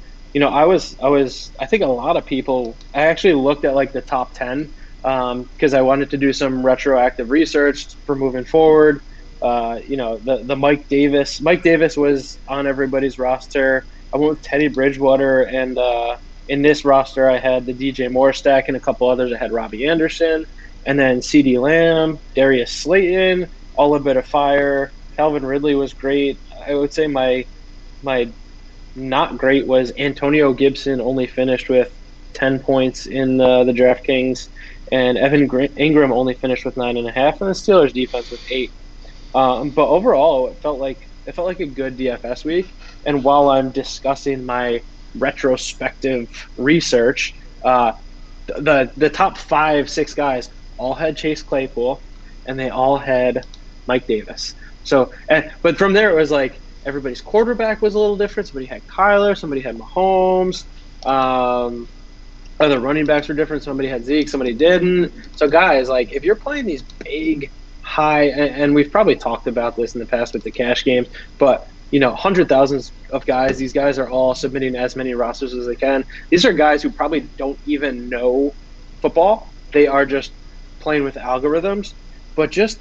think a lot of people. I actually looked at like the top 10. Because I wanted to do some retroactive research for moving forward. The Mike Davis. Mike Davis was on everybody's roster. I went with Teddy Bridgewater, and in this roster I had the DJ Moore stack and a couple others. I had Robbie Anderson, and then CeeDee Lamb, Darius Slayton, all a bit of fire. Calvin Ridley was great. I would say my not great was Antonio Gibson, only finished with 10 points in the DraftKings. And Evan Ingram only finished with 9.5, and the Steelers defense with 8. But overall, it felt like a good DFS week. And while I'm discussing my retrospective research, the top 5-6 guys all had Chase Claypool, and they all had Mike Davis. So, but from there it was like everybody's quarterback was a little different. Somebody had Kyler, somebody had Mahomes. Other running backs were different. Somebody had Zeke, somebody didn't. So, guys, like if you're playing these big, high, and we've probably talked about this in the past with the cash games, but hundred thousands of guys. These guys are all submitting as many rosters as they can. These are guys who probably don't even know football. They are just playing with algorithms, but just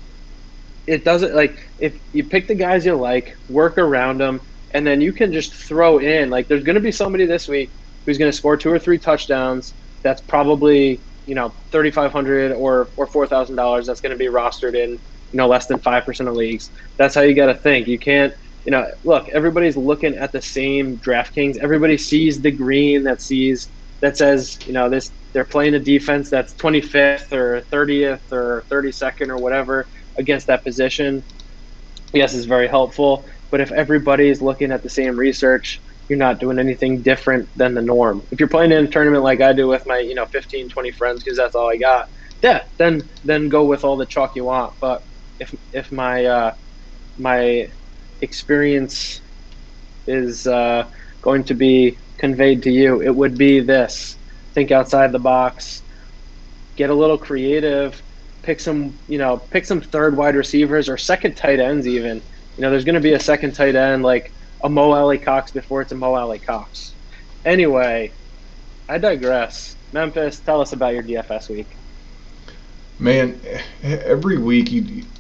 it doesn't like if you pick the guys you like, work around them, and then you can just throw in like there's going to be somebody this week who's going to score 2 or 3 touchdowns. That's probably 3,500 or $4,000. That's going to be rostered in less than 5% of leagues. That's how you got to think. You can't. Look, everybody's looking at the same DraftKings. Everybody sees the green that says, this they're playing a defense that's 25th or 30th or 32nd or whatever against that position. Yes, it's very helpful. But if everybody's looking at the same research, you're not doing anything different than the norm. If you're playing in a tournament like I do with my 15, 20 friends because that's all I got, yeah, then go with all the chalk you want. But if my experience is going to be conveyed to you, it would be this: think outside the box, get a little creative, pick some third wide receivers or second tight ends even. There's going to be a second tight end like a Mo Alley Cox before it's a Mo Alley Cox. Anyway, I digress. Memphis, tell us about your DFS week. Man, every week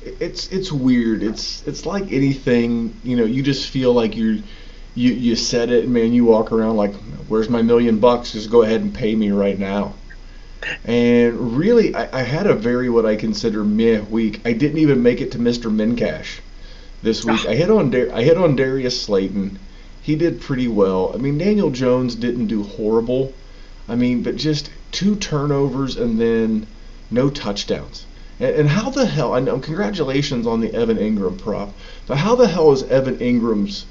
it's weird. It's like anything, you just feel like you said it, man. You walk around like, where's my $1,000,000? Just go ahead and pay me right now. And really, I had a very what I consider meh week. I didn't even make it to Mr. Mincash this week. I hit on Darius Slayton. He did pretty well. I mean, Daniel Jones didn't do horrible. I mean, but just 2 turnovers and then no touchdowns. And how the hell? I know, congratulations on the Evan Ingram prop, but how the hell is Evan Ingram's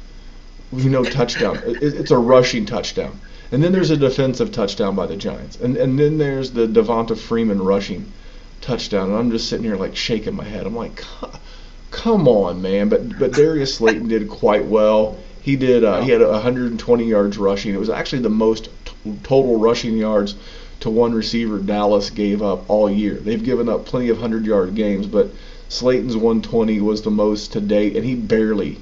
touchdown? It's a rushing touchdown. And then there's a defensive touchdown by the Giants. And then there's the Devonta Freeman rushing touchdown. And I'm just sitting here like shaking my head. I'm like, come on, man. But Darius Slayton did quite well. He did. He had 120 yards rushing. It was actually the most total rushing yards to one receiver Dallas gave up all year. They've given up plenty of 100-yard games, but Slayton's 120 was the most to date, and he barely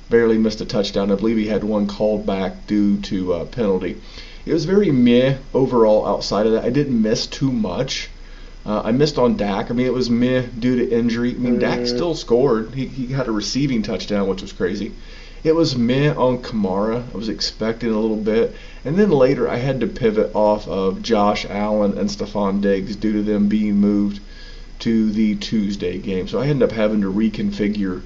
missed a touchdown. I believe he had one called back due to a penalty. It was very meh overall outside of that. I didn't miss too much. I missed on Dak. I mean, it was meh due to injury. I mean, Dak still scored. He had a receiving touchdown, which was crazy. It was meh on Kamara. I was expecting a little bit. And then later I had to pivot off of Josh Allen and Stephon Diggs due to them being moved to the Tuesday game. So I ended up having to reconfigure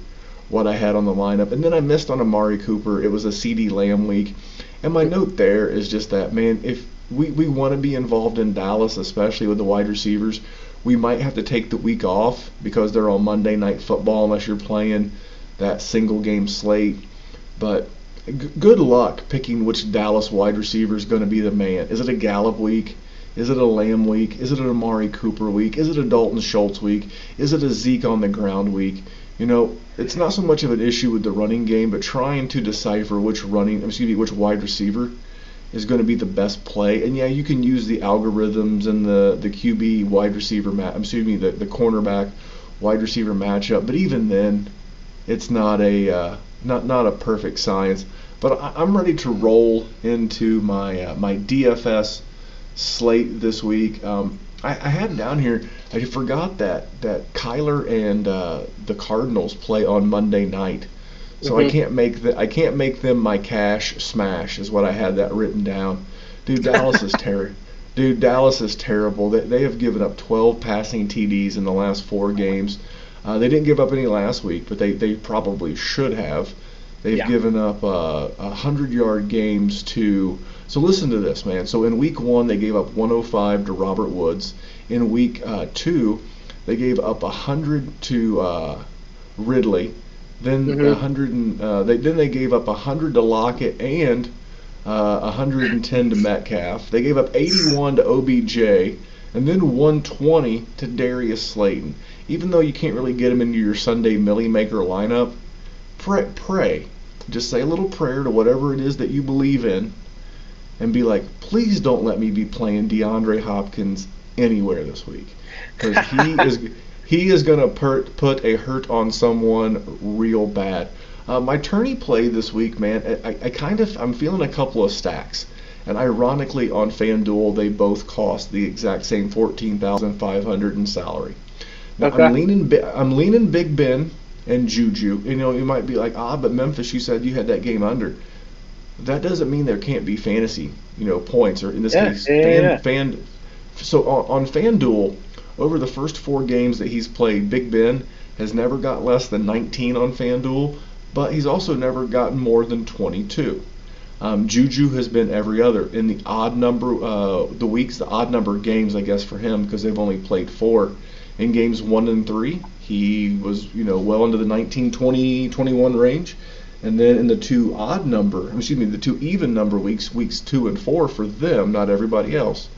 what I had on the lineup. And then I missed on Amari Cooper. It was a CeeDee Lamb week. And my note there is just that, man, if we want to be involved in Dallas, especially with the wide receivers, we might have to take the week off because they're on Monday Night Football unless you're playing that single game slate. But good luck picking which Dallas wide receiver is going to be the man. Is it a Gallup week? Is it a Lamb week? Is it an Amari Cooper week? Is it a Dalton Schultz week? Is it a Zeke on the ground week? It's not so much of an issue with the running game, but trying to decipher which wide receiver is going to be the best play. And yeah, you can use the algorithms and the QB wide receiver the cornerback wide receiver matchup, but even then, it's not a not a perfect science. But I'm ready to roll into my my DFS slate this week. I had down here, I forgot that Kyler and the Cardinals play on Monday night, so I can't make them my cash smash is what I had that written down. Dude, Dallas is Dallas is terrible. They have given up 12 passing TDs in the last 4 games. They didn't give up any last week, but they probably should have. They've given up 100-yard games to. So listen to this, man. So in week 1, they gave up 105 to Robert Woods. In week 2, they gave up 100 to Ridley. Then 100. Then they gave up 100 to Lockett and 110 to Metcalf. They gave up 81 to OBJ, and then 120 to Darius Slayton. Even though you can't really get him into your Sunday Millie Maker lineup, pray. Just say a little prayer to whatever it is that you believe in, and be like, please don't let me be playing DeAndre Hopkins anywhere this week, because he is going to put a hurt on someone real bad. My tourney play this week, man, I'm feeling a couple of stacks, and ironically on FanDuel they both cost the exact same $14,500 in salary. Now Okay. I'm leaning Big Ben and Juju. You might be like, but Memphis, you said you had that game under. That doesn't mean there can't be fantasy, points, or in this Yeah. case, Yeah. Yeah. fan Yeah. fan. So on FanDuel, over the first 4 games that he's played, Big Ben has never got less than 19 on FanDuel, but he's also never gotten more than 22. Juju has been every other in the odd number games, I guess, for him, because they've only played 4. In games 1 and 3, he was well into the 19, 20, 21 range, and then in the the 2 even number weeks 2 and 4 for them, not everybody else,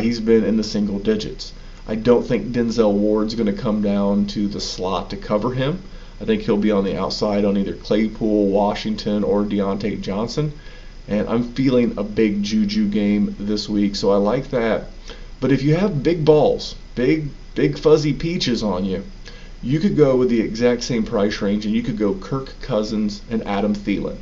he's been in the single digits. I don't think Denzel Ward's going to come down to the slot to cover him. I think he'll be on the outside on either Claypool, Washington, or Deontay Johnson. And I'm feeling a big Juju game this week, so I like that. But if you have big balls, big fuzzy peaches on you, you could go with the exact same price range, and you could go Kirk Cousins and Adam Thielen.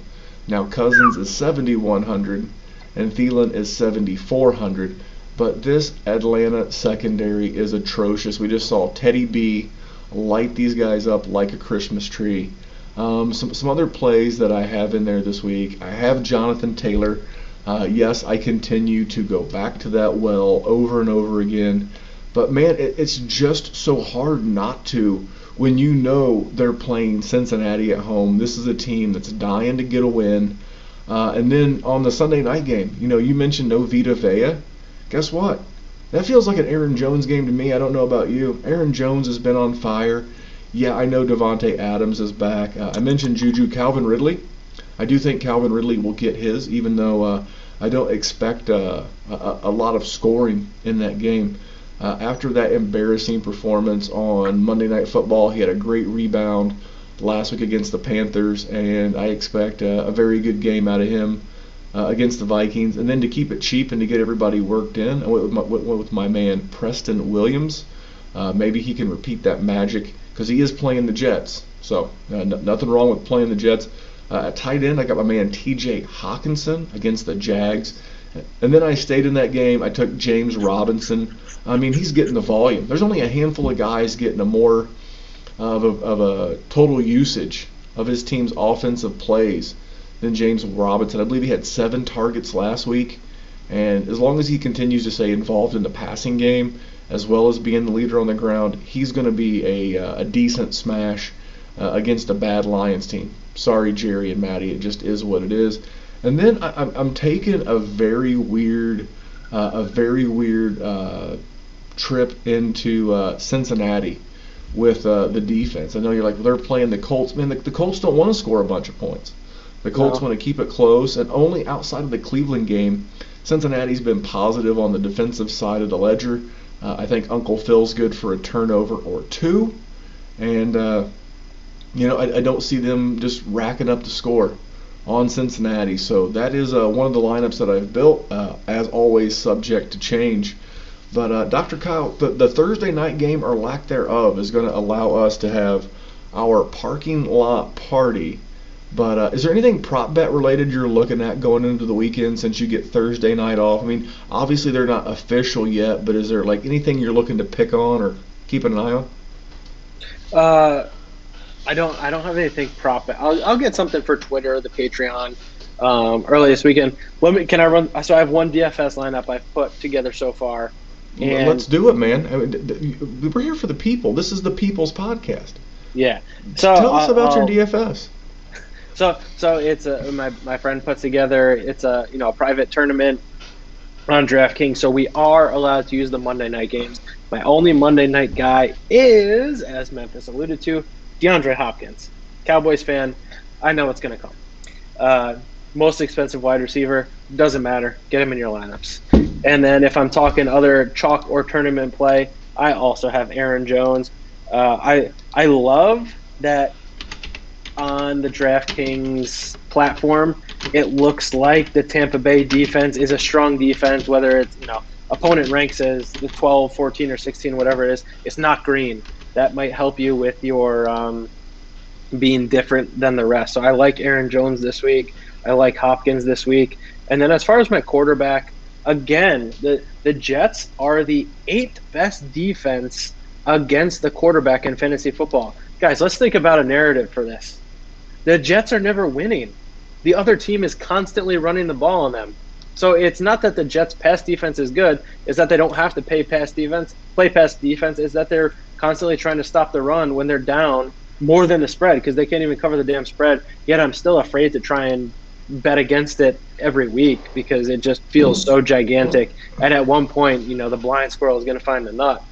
Now Cousins is 7,100 and Thielen is 7,400, but this Atlanta secondary is atrocious. We just saw Teddy B light these guys up like a Christmas tree. Some other plays that I have in there this week. I have Jonathan Taylor. Yes, I continue to go back to that well over and over again. But man, it's just so hard not to when you know they're playing Cincinnati at home. This is a team that's dying to get a win. And then on the Sunday night game, you mentioned no Vita Vea. Guess what? That feels like an Aaron Jones game to me. I don't know about you. Aaron Jones has been on fire. Yeah, I know Devontae Adams is back. I mentioned Juju. Calvin Ridley. I do think Calvin Ridley will get his, even though I don't expect a lot of scoring in that game. After that embarrassing performance on Monday Night Football, he had a great rebound last week against the Panthers, and I expect a very good game out of him against the Vikings. And then to keep it cheap and to get everybody worked in, I went with my man Preston Williams. Maybe he can repeat that magic because he is playing the Jets. So nothing wrong with playing the Jets. At tight end, I got my man T.J. Hawkinson against the Jags. And then I stayed in that game. I took James Robinson. I mean, he's getting the volume. There's only a handful of guys getting a more of a total usage of his team's offensive plays than James Robinson. I believe he had 7 targets last week. And as long as he continues to stay involved in the passing game, as well as being the leader on the ground, he's going to be a decent smash against a bad Lions team. Sorry, Jerry and Maddie, it just is what it is. And then I'm taking a very weird trip into Cincinnati with the defense. I know you're like, well, they're playing the Colts. Man, the Colts don't want to score a bunch of points. The Colts want to keep it close, and only outside of the Cleveland game, Cincinnati's been positive on the defensive side of the ledger. I think Uncle Phil's good for a turnover or 2, and I don't see them just racking up the score on Cincinnati. So that is one of the lineups that I've built, as always, subject to change. But Dr. Kyle, the Thursday night game or lack thereof is going to allow us to have our parking lot party. But is there anything prop bet related you're looking at going into the weekend since you get Thursday night off? I mean, obviously they're not official yet, but is there like anything you're looking to pick on or keep an eye on? I don't have anything prop bet. I'll get something for Twitter, the Patreon, early this weekend. Can I run? So I have one DFS lineup I've put together so far. And let's do it, man. I mean, we're here for the people. This is the people's podcast. Yeah. So tell us about your DFS. So it's my friend puts together. It's a private tournament on DraftKings. So we are allowed to use the Monday night games. My only Monday night guy is, as Memphis alluded to, DeAndre Hopkins. Cowboys fan. I know it's going to come. Most expensive wide receiver. Doesn't matter. Get him in your lineups. And then if I'm talking other chalk or tournament play, I also have Aaron Jones. I love that on the DraftKings platform, it looks like the Tampa Bay defense is a strong defense, whether it's, opponent ranks as the 12, 14, or 16, whatever it is. It's not green. That might help you with your being different than the rest. So I like Aaron Jones this week. I like Hopkins this week. And then as far as my quarterback, again, the Jets are the 8th best defense against the quarterback in fantasy football. Guys, let's think about a narrative for this. The Jets are never winning. The other team is constantly running the ball on them. So it's not that the Jets' pass defense is good, it's that they don't have to play pass defense, is that they're constantly trying to stop the run when they're down more than the spread because they can't even cover the damn spread. Yet I'm still afraid to try and bet against it every week because it just feels so gigantic. And at one point, the blind squirrel is going to find the nut.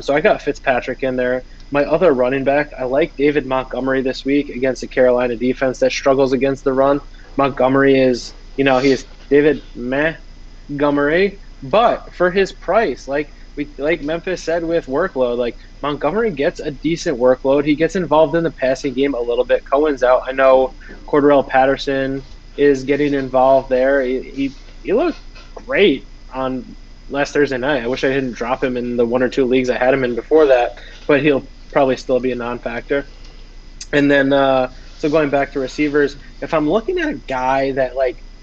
So I got Fitzpatrick in there. My other running back, I like David Montgomery this week against the Carolina defense that struggles against the run. Montgomery is, he's David Montgomery, but for his price, like Memphis said with workload, like Montgomery gets a decent workload. He gets involved in the passing game a little bit. Cohen's out. I know Cordarrelle Patterson is getting involved there. He looked great on last Thursday night. I wish I didn't drop him in the one or two leagues I had him in before that, but he'll probably still be a non-factor. And then, so going back to receivers, if I'm looking at a guy that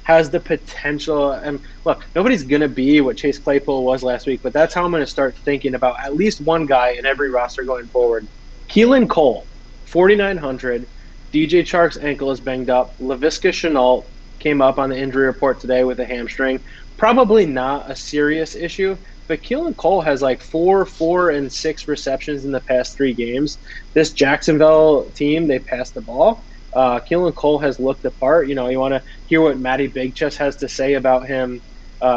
has the potential, and look, nobody's going to be what Chase Claypool was last week, but that's how I'm going to start thinking about at least one guy in every roster going forward. Keelan Cole, 4,900. DJ Chark's ankle is banged up. Laviska Shenault came up on the injury report today with a hamstring. Probably not a serious issue, but Keelan Cole has 4, and 6 receptions in the past 3 games. This Jacksonville team, they passed the ball. Keelan Cole has looked the part. You want to hear what Matty Bigchess has to say about him.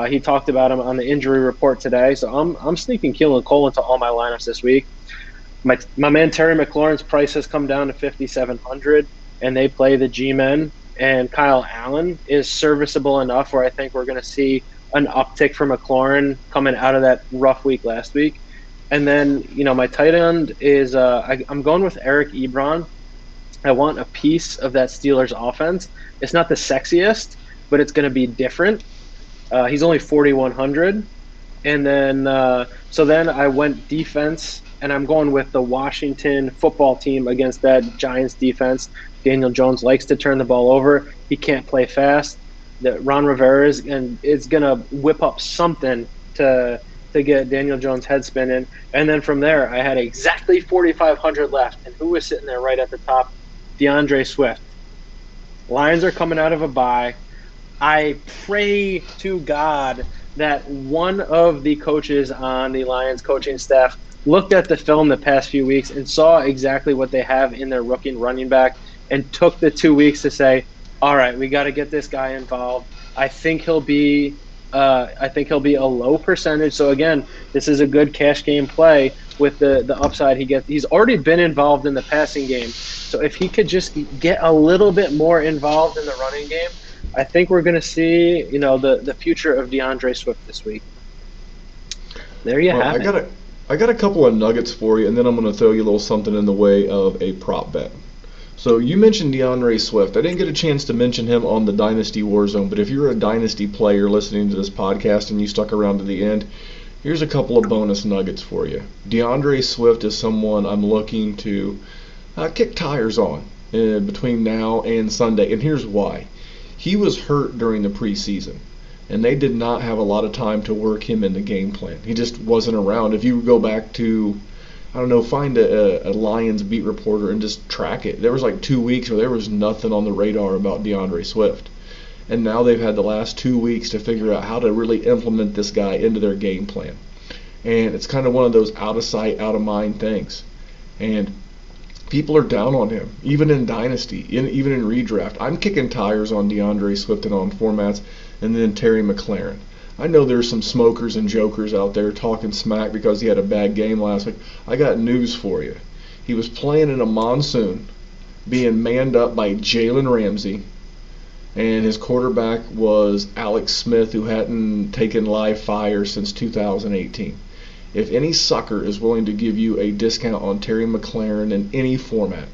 He talked about him on the injury report today. So I'm sneaking Keelan Cole into all my lineups this week. My man Terry McLaurin's price has come down to 5,700, and they play the G-Men. And Kyle Allen is serviceable enough where I think we're going to see an uptick for McLaurin coming out of that rough week last week. And then, my tight end is I'm going with Eric Ebron. I want a piece of that Steelers offense. It's not the sexiest, but it's going to be different. He's only 4,100. And then, so then I went defense, and I'm going with the Washington football team against that Giants defense. Daniel Jones likes to turn the ball over. He can't play fast. Ron Rivera is going to whip up something to get Daniel Jones' head spinning. And then from there, I had exactly 4,500 left. And who was sitting there right at the top? DeAndre Swift. Lions are coming out of a bye. I pray to God that one of the coaches on the Lions coaching staff looked at the film the past few weeks and saw exactly what they have in their rookie running back and took the 2 weeks to say, all right, we got to get this guy involved. I think he'll be a low percentage. So again, this is a good cash game play with the upside he gets. He's already been involved in the passing game. So if he could just get a little bit more involved in the running game, I think we're going to see, the future of DeAndre Swift this week. There you have it. I got a couple of nuggets for you, and then I'm going to throw you a little something in the way of a prop bet. So you mentioned DeAndre Swift. I didn't get a chance to mention him on the Dynasty Warzone, but if you're a Dynasty player listening to this podcast and you stuck around to the end, here's a couple of bonus nuggets for you. DeAndre Swift is someone I'm looking to kick tires on between now and Sunday, and here's why. He was hurt during the preseason, and they did not have a lot of time to work him in the game plan. He just wasn't around. If you go back to, find a Lions beat reporter and just track it. There was 2 weeks where there was nothing on the radar about DeAndre Swift. And now they've had the last 2 weeks to figure out how to really implement this guy into their game plan. And it's kind of one of those out of sight, out of mind things. And people are down on him, even in Dynasty, even in redraft. I'm kicking tires on DeAndre Swift and on formats, and then Terry McLaurin. I know there's some smokers and jokers out there talking smack because he had a bad game last week. I got news for you. He was playing in a monsoon, being manned up by Jalen Ramsey, and his quarterback was Alex Smith, who hadn't taken live fire since 2018. If any sucker is willing to give you a discount on Terry McLaurin in any format,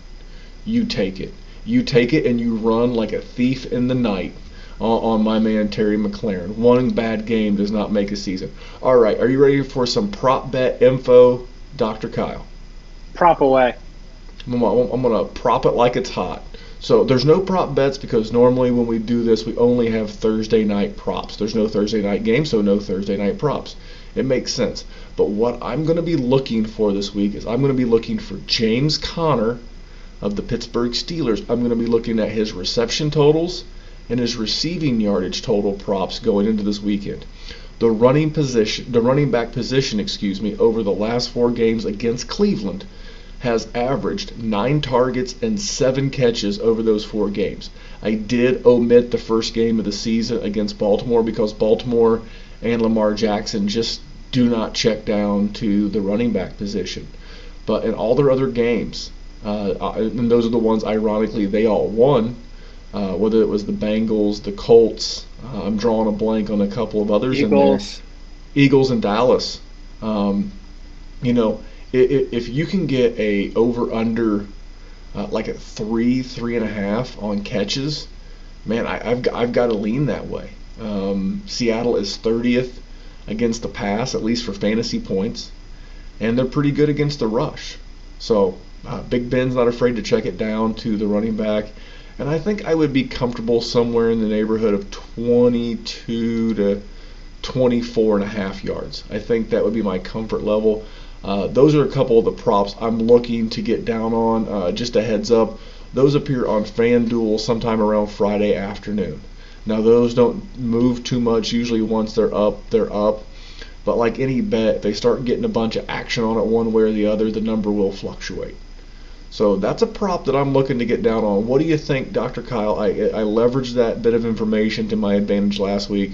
you take it. You take it and you run like a thief in the night on my man Terry McLaurin. One bad game does not make a season. All right, are you ready for some prop bet info, Dr. Kyle? Prop away. I'm going to prop it like it's hot. So there's no prop bets because normally when we do this, we only have Thursday night props. There's no Thursday night game, so no Thursday night props. It makes sense. But what I'm going to be looking for this week is I'm going to be looking for James Conner of the Pittsburgh Steelers. I'm going to be looking at his reception totals and his receiving yardage total props going into this weekend. The running back position, over the last 4 games against Cleveland has averaged 9 targets and 7 catches over those 4 games. I did omit the first game of the season against Baltimore because Baltimore and Lamar Jackson just do not check down to the running back position. But in all their other games, and those are the ones, ironically, they all won, whether it was the Bengals, the Colts, I'm drawing a blank on a couple of others in there. Eagles and Dallas. If you can get a over-under like at 3.5 on catches, man, I've got to lean that way. Seattle is 30th against the pass, at least for fantasy points, and they're pretty good against the rush. So Big Ben's not afraid to check it down to the running back, and I think I would be comfortable somewhere in the neighborhood of 22 to 24.5 yards. I think that would be my comfort level. Those are a couple of the props I'm looking to get down on. Just a heads up, those appear on FanDuel sometime around Friday afternoon. Now those don't move too much. Usually once they're up, they're up. But like any bet, if they start getting a bunch of action on it one way or the other, the number will fluctuate. So that's a prop that I'm looking to get down on. What do you think, Dr. Kyle? I leveraged that bit of information to my advantage last week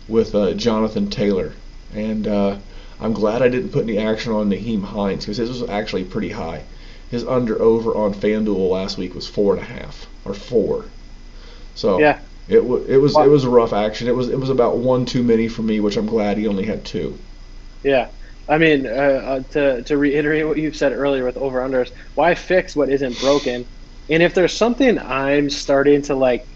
with Jonathan Taylor. And I'm glad I didn't put any action on Nyheim Hines because his was actually pretty high. His under-over on FanDuel last week was 4.5 or 4. So yeah. It was a rough action. It was about 1 too many for me, which I'm glad he only had 2. Yeah, I mean, to reiterate what you've said earlier with over-unders, why fix what isn't broken? And if there's something I'm starting to like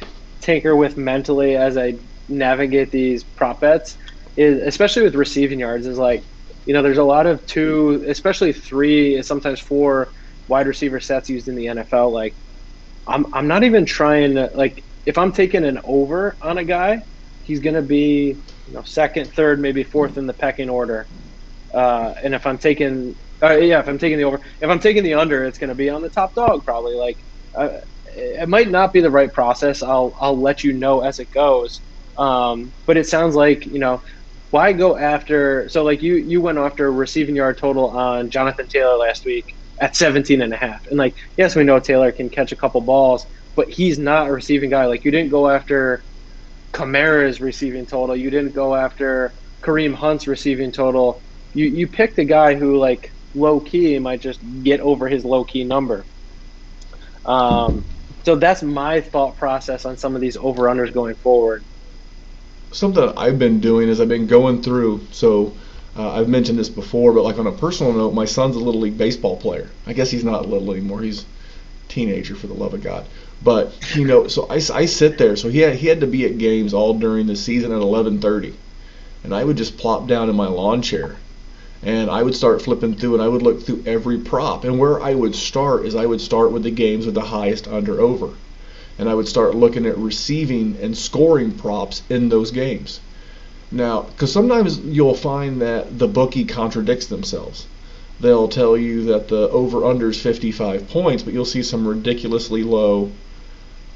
tinker with mentally as I navigate these prop bets, is especially with receiving yards, is like, there's a lot of 2, especially 3, and sometimes 4 wide receiver sets used in the NFL. Like, I'm not even trying to, like, if I'm taking an over on a guy, he's going to be, second, third, maybe fourth in the pecking order. And if I'm taking, if I'm taking the over, if I'm taking the under, it's going to be on the top dog probably. Like, it might not be the right process. I'll let you know as it goes. But it sounds like, why go after? So like you went after receiving yard total on Jonathan Taylor last week at 17.5, and like, yes, we know Taylor can catch a couple balls, but he's not a receiving guy. Like, you didn't go after Kamara's receiving total. You didn't go after Kareem Hunt's receiving total. You picked a guy who, like, low key might just get over his low key number. So that's my thought process on some of these over unders going forward. Something I've been doing is I've been going through, so I've mentioned this before, but like on a personal note, my son's a Little League baseball player. I guess he's not little anymore. He's a teenager, for the love of God. But, so I sit there. So he had to be at games all during the season at 11:30. And I would just plop down in my lawn chair. And I would start flipping through, and I would look through every prop. And where I would start is I would start with the games with the highest under-over. And I would start looking at receiving and scoring props in those games. Now, because sometimes you'll find that the bookie contradicts themselves. They'll tell you that the over-under is 55 points, but you'll see some ridiculously low,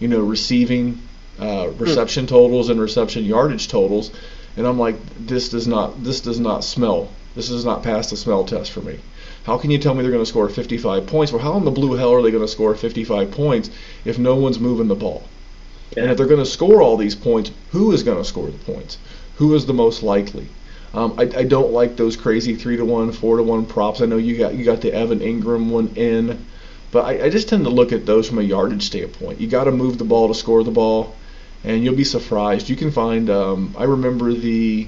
receiving reception totals and reception yardage totals. And I'm like, this does not pass the smell test for me. How can you tell me they're going to score 55 points? Well, how in the blue hell are they going to score 55 points if no one's moving the ball? Yeah. And if they're going to score all these points, who is going to score the points? Who is the most likely? I don't like those crazy 3-to-1, 4-to-1 props. I know you got the Evan Ingram one in, but I just tend to look at those from a yardage standpoint. You got to move the ball to score the ball, and you'll be surprised. You can find. I remember the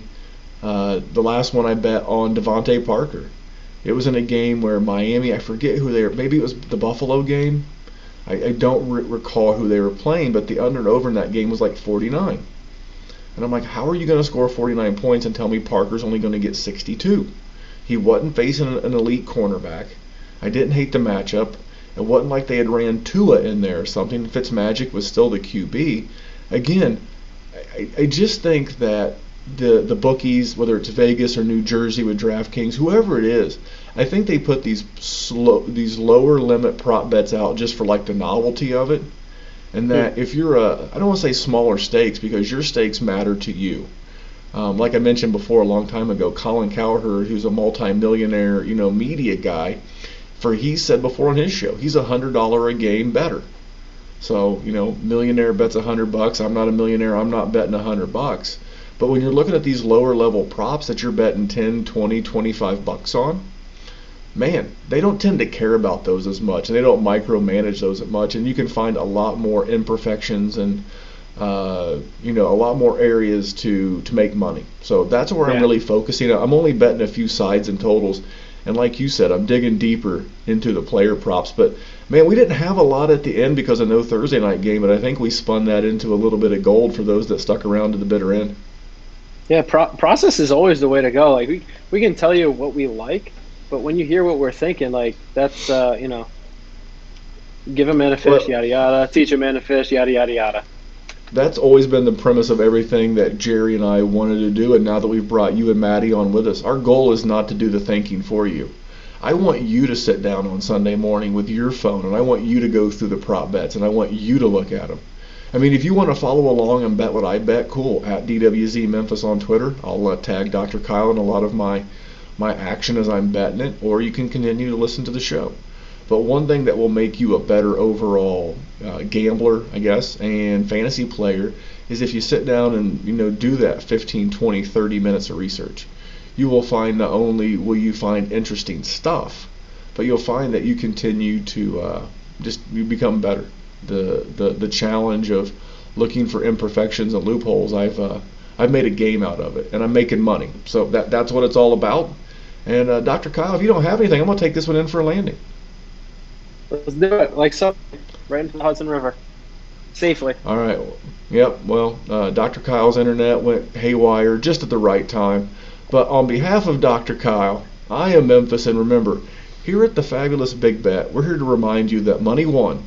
last one I bet on Devontae Parker. It was in a game where Miami, I forget who they were. Maybe it was the Buffalo game. I don't recall who they were playing, but the under and over in that game was like 49. And I'm like, how are you going to score 49 points and tell me Parker's only going to get 62? He wasn't facing an elite cornerback. I didn't hate the matchup. It wasn't like they had ran Tua in there or something. Fitzmagic was still the QB. Again, I just think that the bookies, whether it's Vegas or New Jersey with DraftKings, whoever it is, I think they put these lower limit prop bets out just for like the novelty of it. And that if you're I don't want to say smaller stakes because your stakes matter to you. Like I mentioned before a long time ago, Colin Cowherd, who's a multi-millionaire, media guy, he said before on his show, he's $100 a game better. So, millionaire bets $100. I'm not a millionaire. I'm not betting $100. But when you're looking at these lower level props that you're betting 10, 20, 25 bucks on, man, they don't tend to care about those as much, and they don't micromanage those as much, and you can find a lot more imperfections and a lot more areas to make money. So that's where I'm really focusing. I'm only betting a few sides and totals, and like you said, I'm digging deeper into the player props. But man, we didn't have a lot at the end because of no Thursday night game, but I think we spun that into a little bit of gold for those that stuck around to the bitter end. Yeah, process is always the way to go. Like we can tell you what we like, but when you hear what we're thinking, like that's give a man a fish, yada yada, teach a man to fish, yada yada yada. That's always been the premise of everything that Jerry and I wanted to do, and now that we've brought you and Maddie on with us, our goal is not to do the thinking for you. I want you to sit down on Sunday morning with your phone, and I want you to go through the prop bets, and I want you to look at them. I mean, if you want to follow along and bet what I bet, cool. At DWZ Memphis on Twitter, I'll tag Dr. Kyle in a lot of my action as I'm betting it, or you can continue to listen to the show. But one thing that will make you a better overall gambler, I guess, and fantasy player is if you sit down and do that 15, 20, 30 minutes of research. You will find not only will you find interesting stuff, but you'll find that you continue to you become better. The challenge of looking for imperfections and loopholes, I've made a game out of it, and I'm making money. So that's what it's all about. And Dr. Kyle, if you don't have anything, I'm gonna take this one in for a landing. Let's do it. Like so, right into the Hudson River, safely. All right. Yep. Well, Dr. Kyle's internet went haywire just at the right time. But on behalf of Dr. Kyle, I am Memphis, and remember, here at the Fabulous Big Bet, we're here to remind you that money won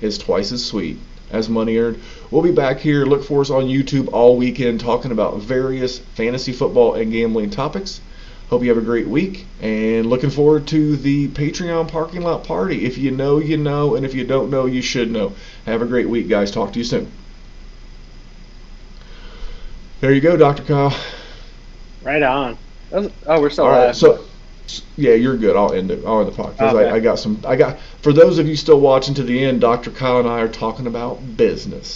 is twice as sweet as money earned. We'll be back here. Look for us on YouTube all weekend talking about various fantasy football and gambling topics. Hope you have a great week, and looking forward to the Patreon parking lot party. If you know, you know, and if you don't know, you should know. Have a great week, guys. Talk to you soon. There you go, Dr. Kyle. Right on. We're still all live. Right, so yeah, you're good. I'll end it. I'll end the podcast. Okay. I got for those of you still watching to the end, Dr. Kyle and I are talking about business.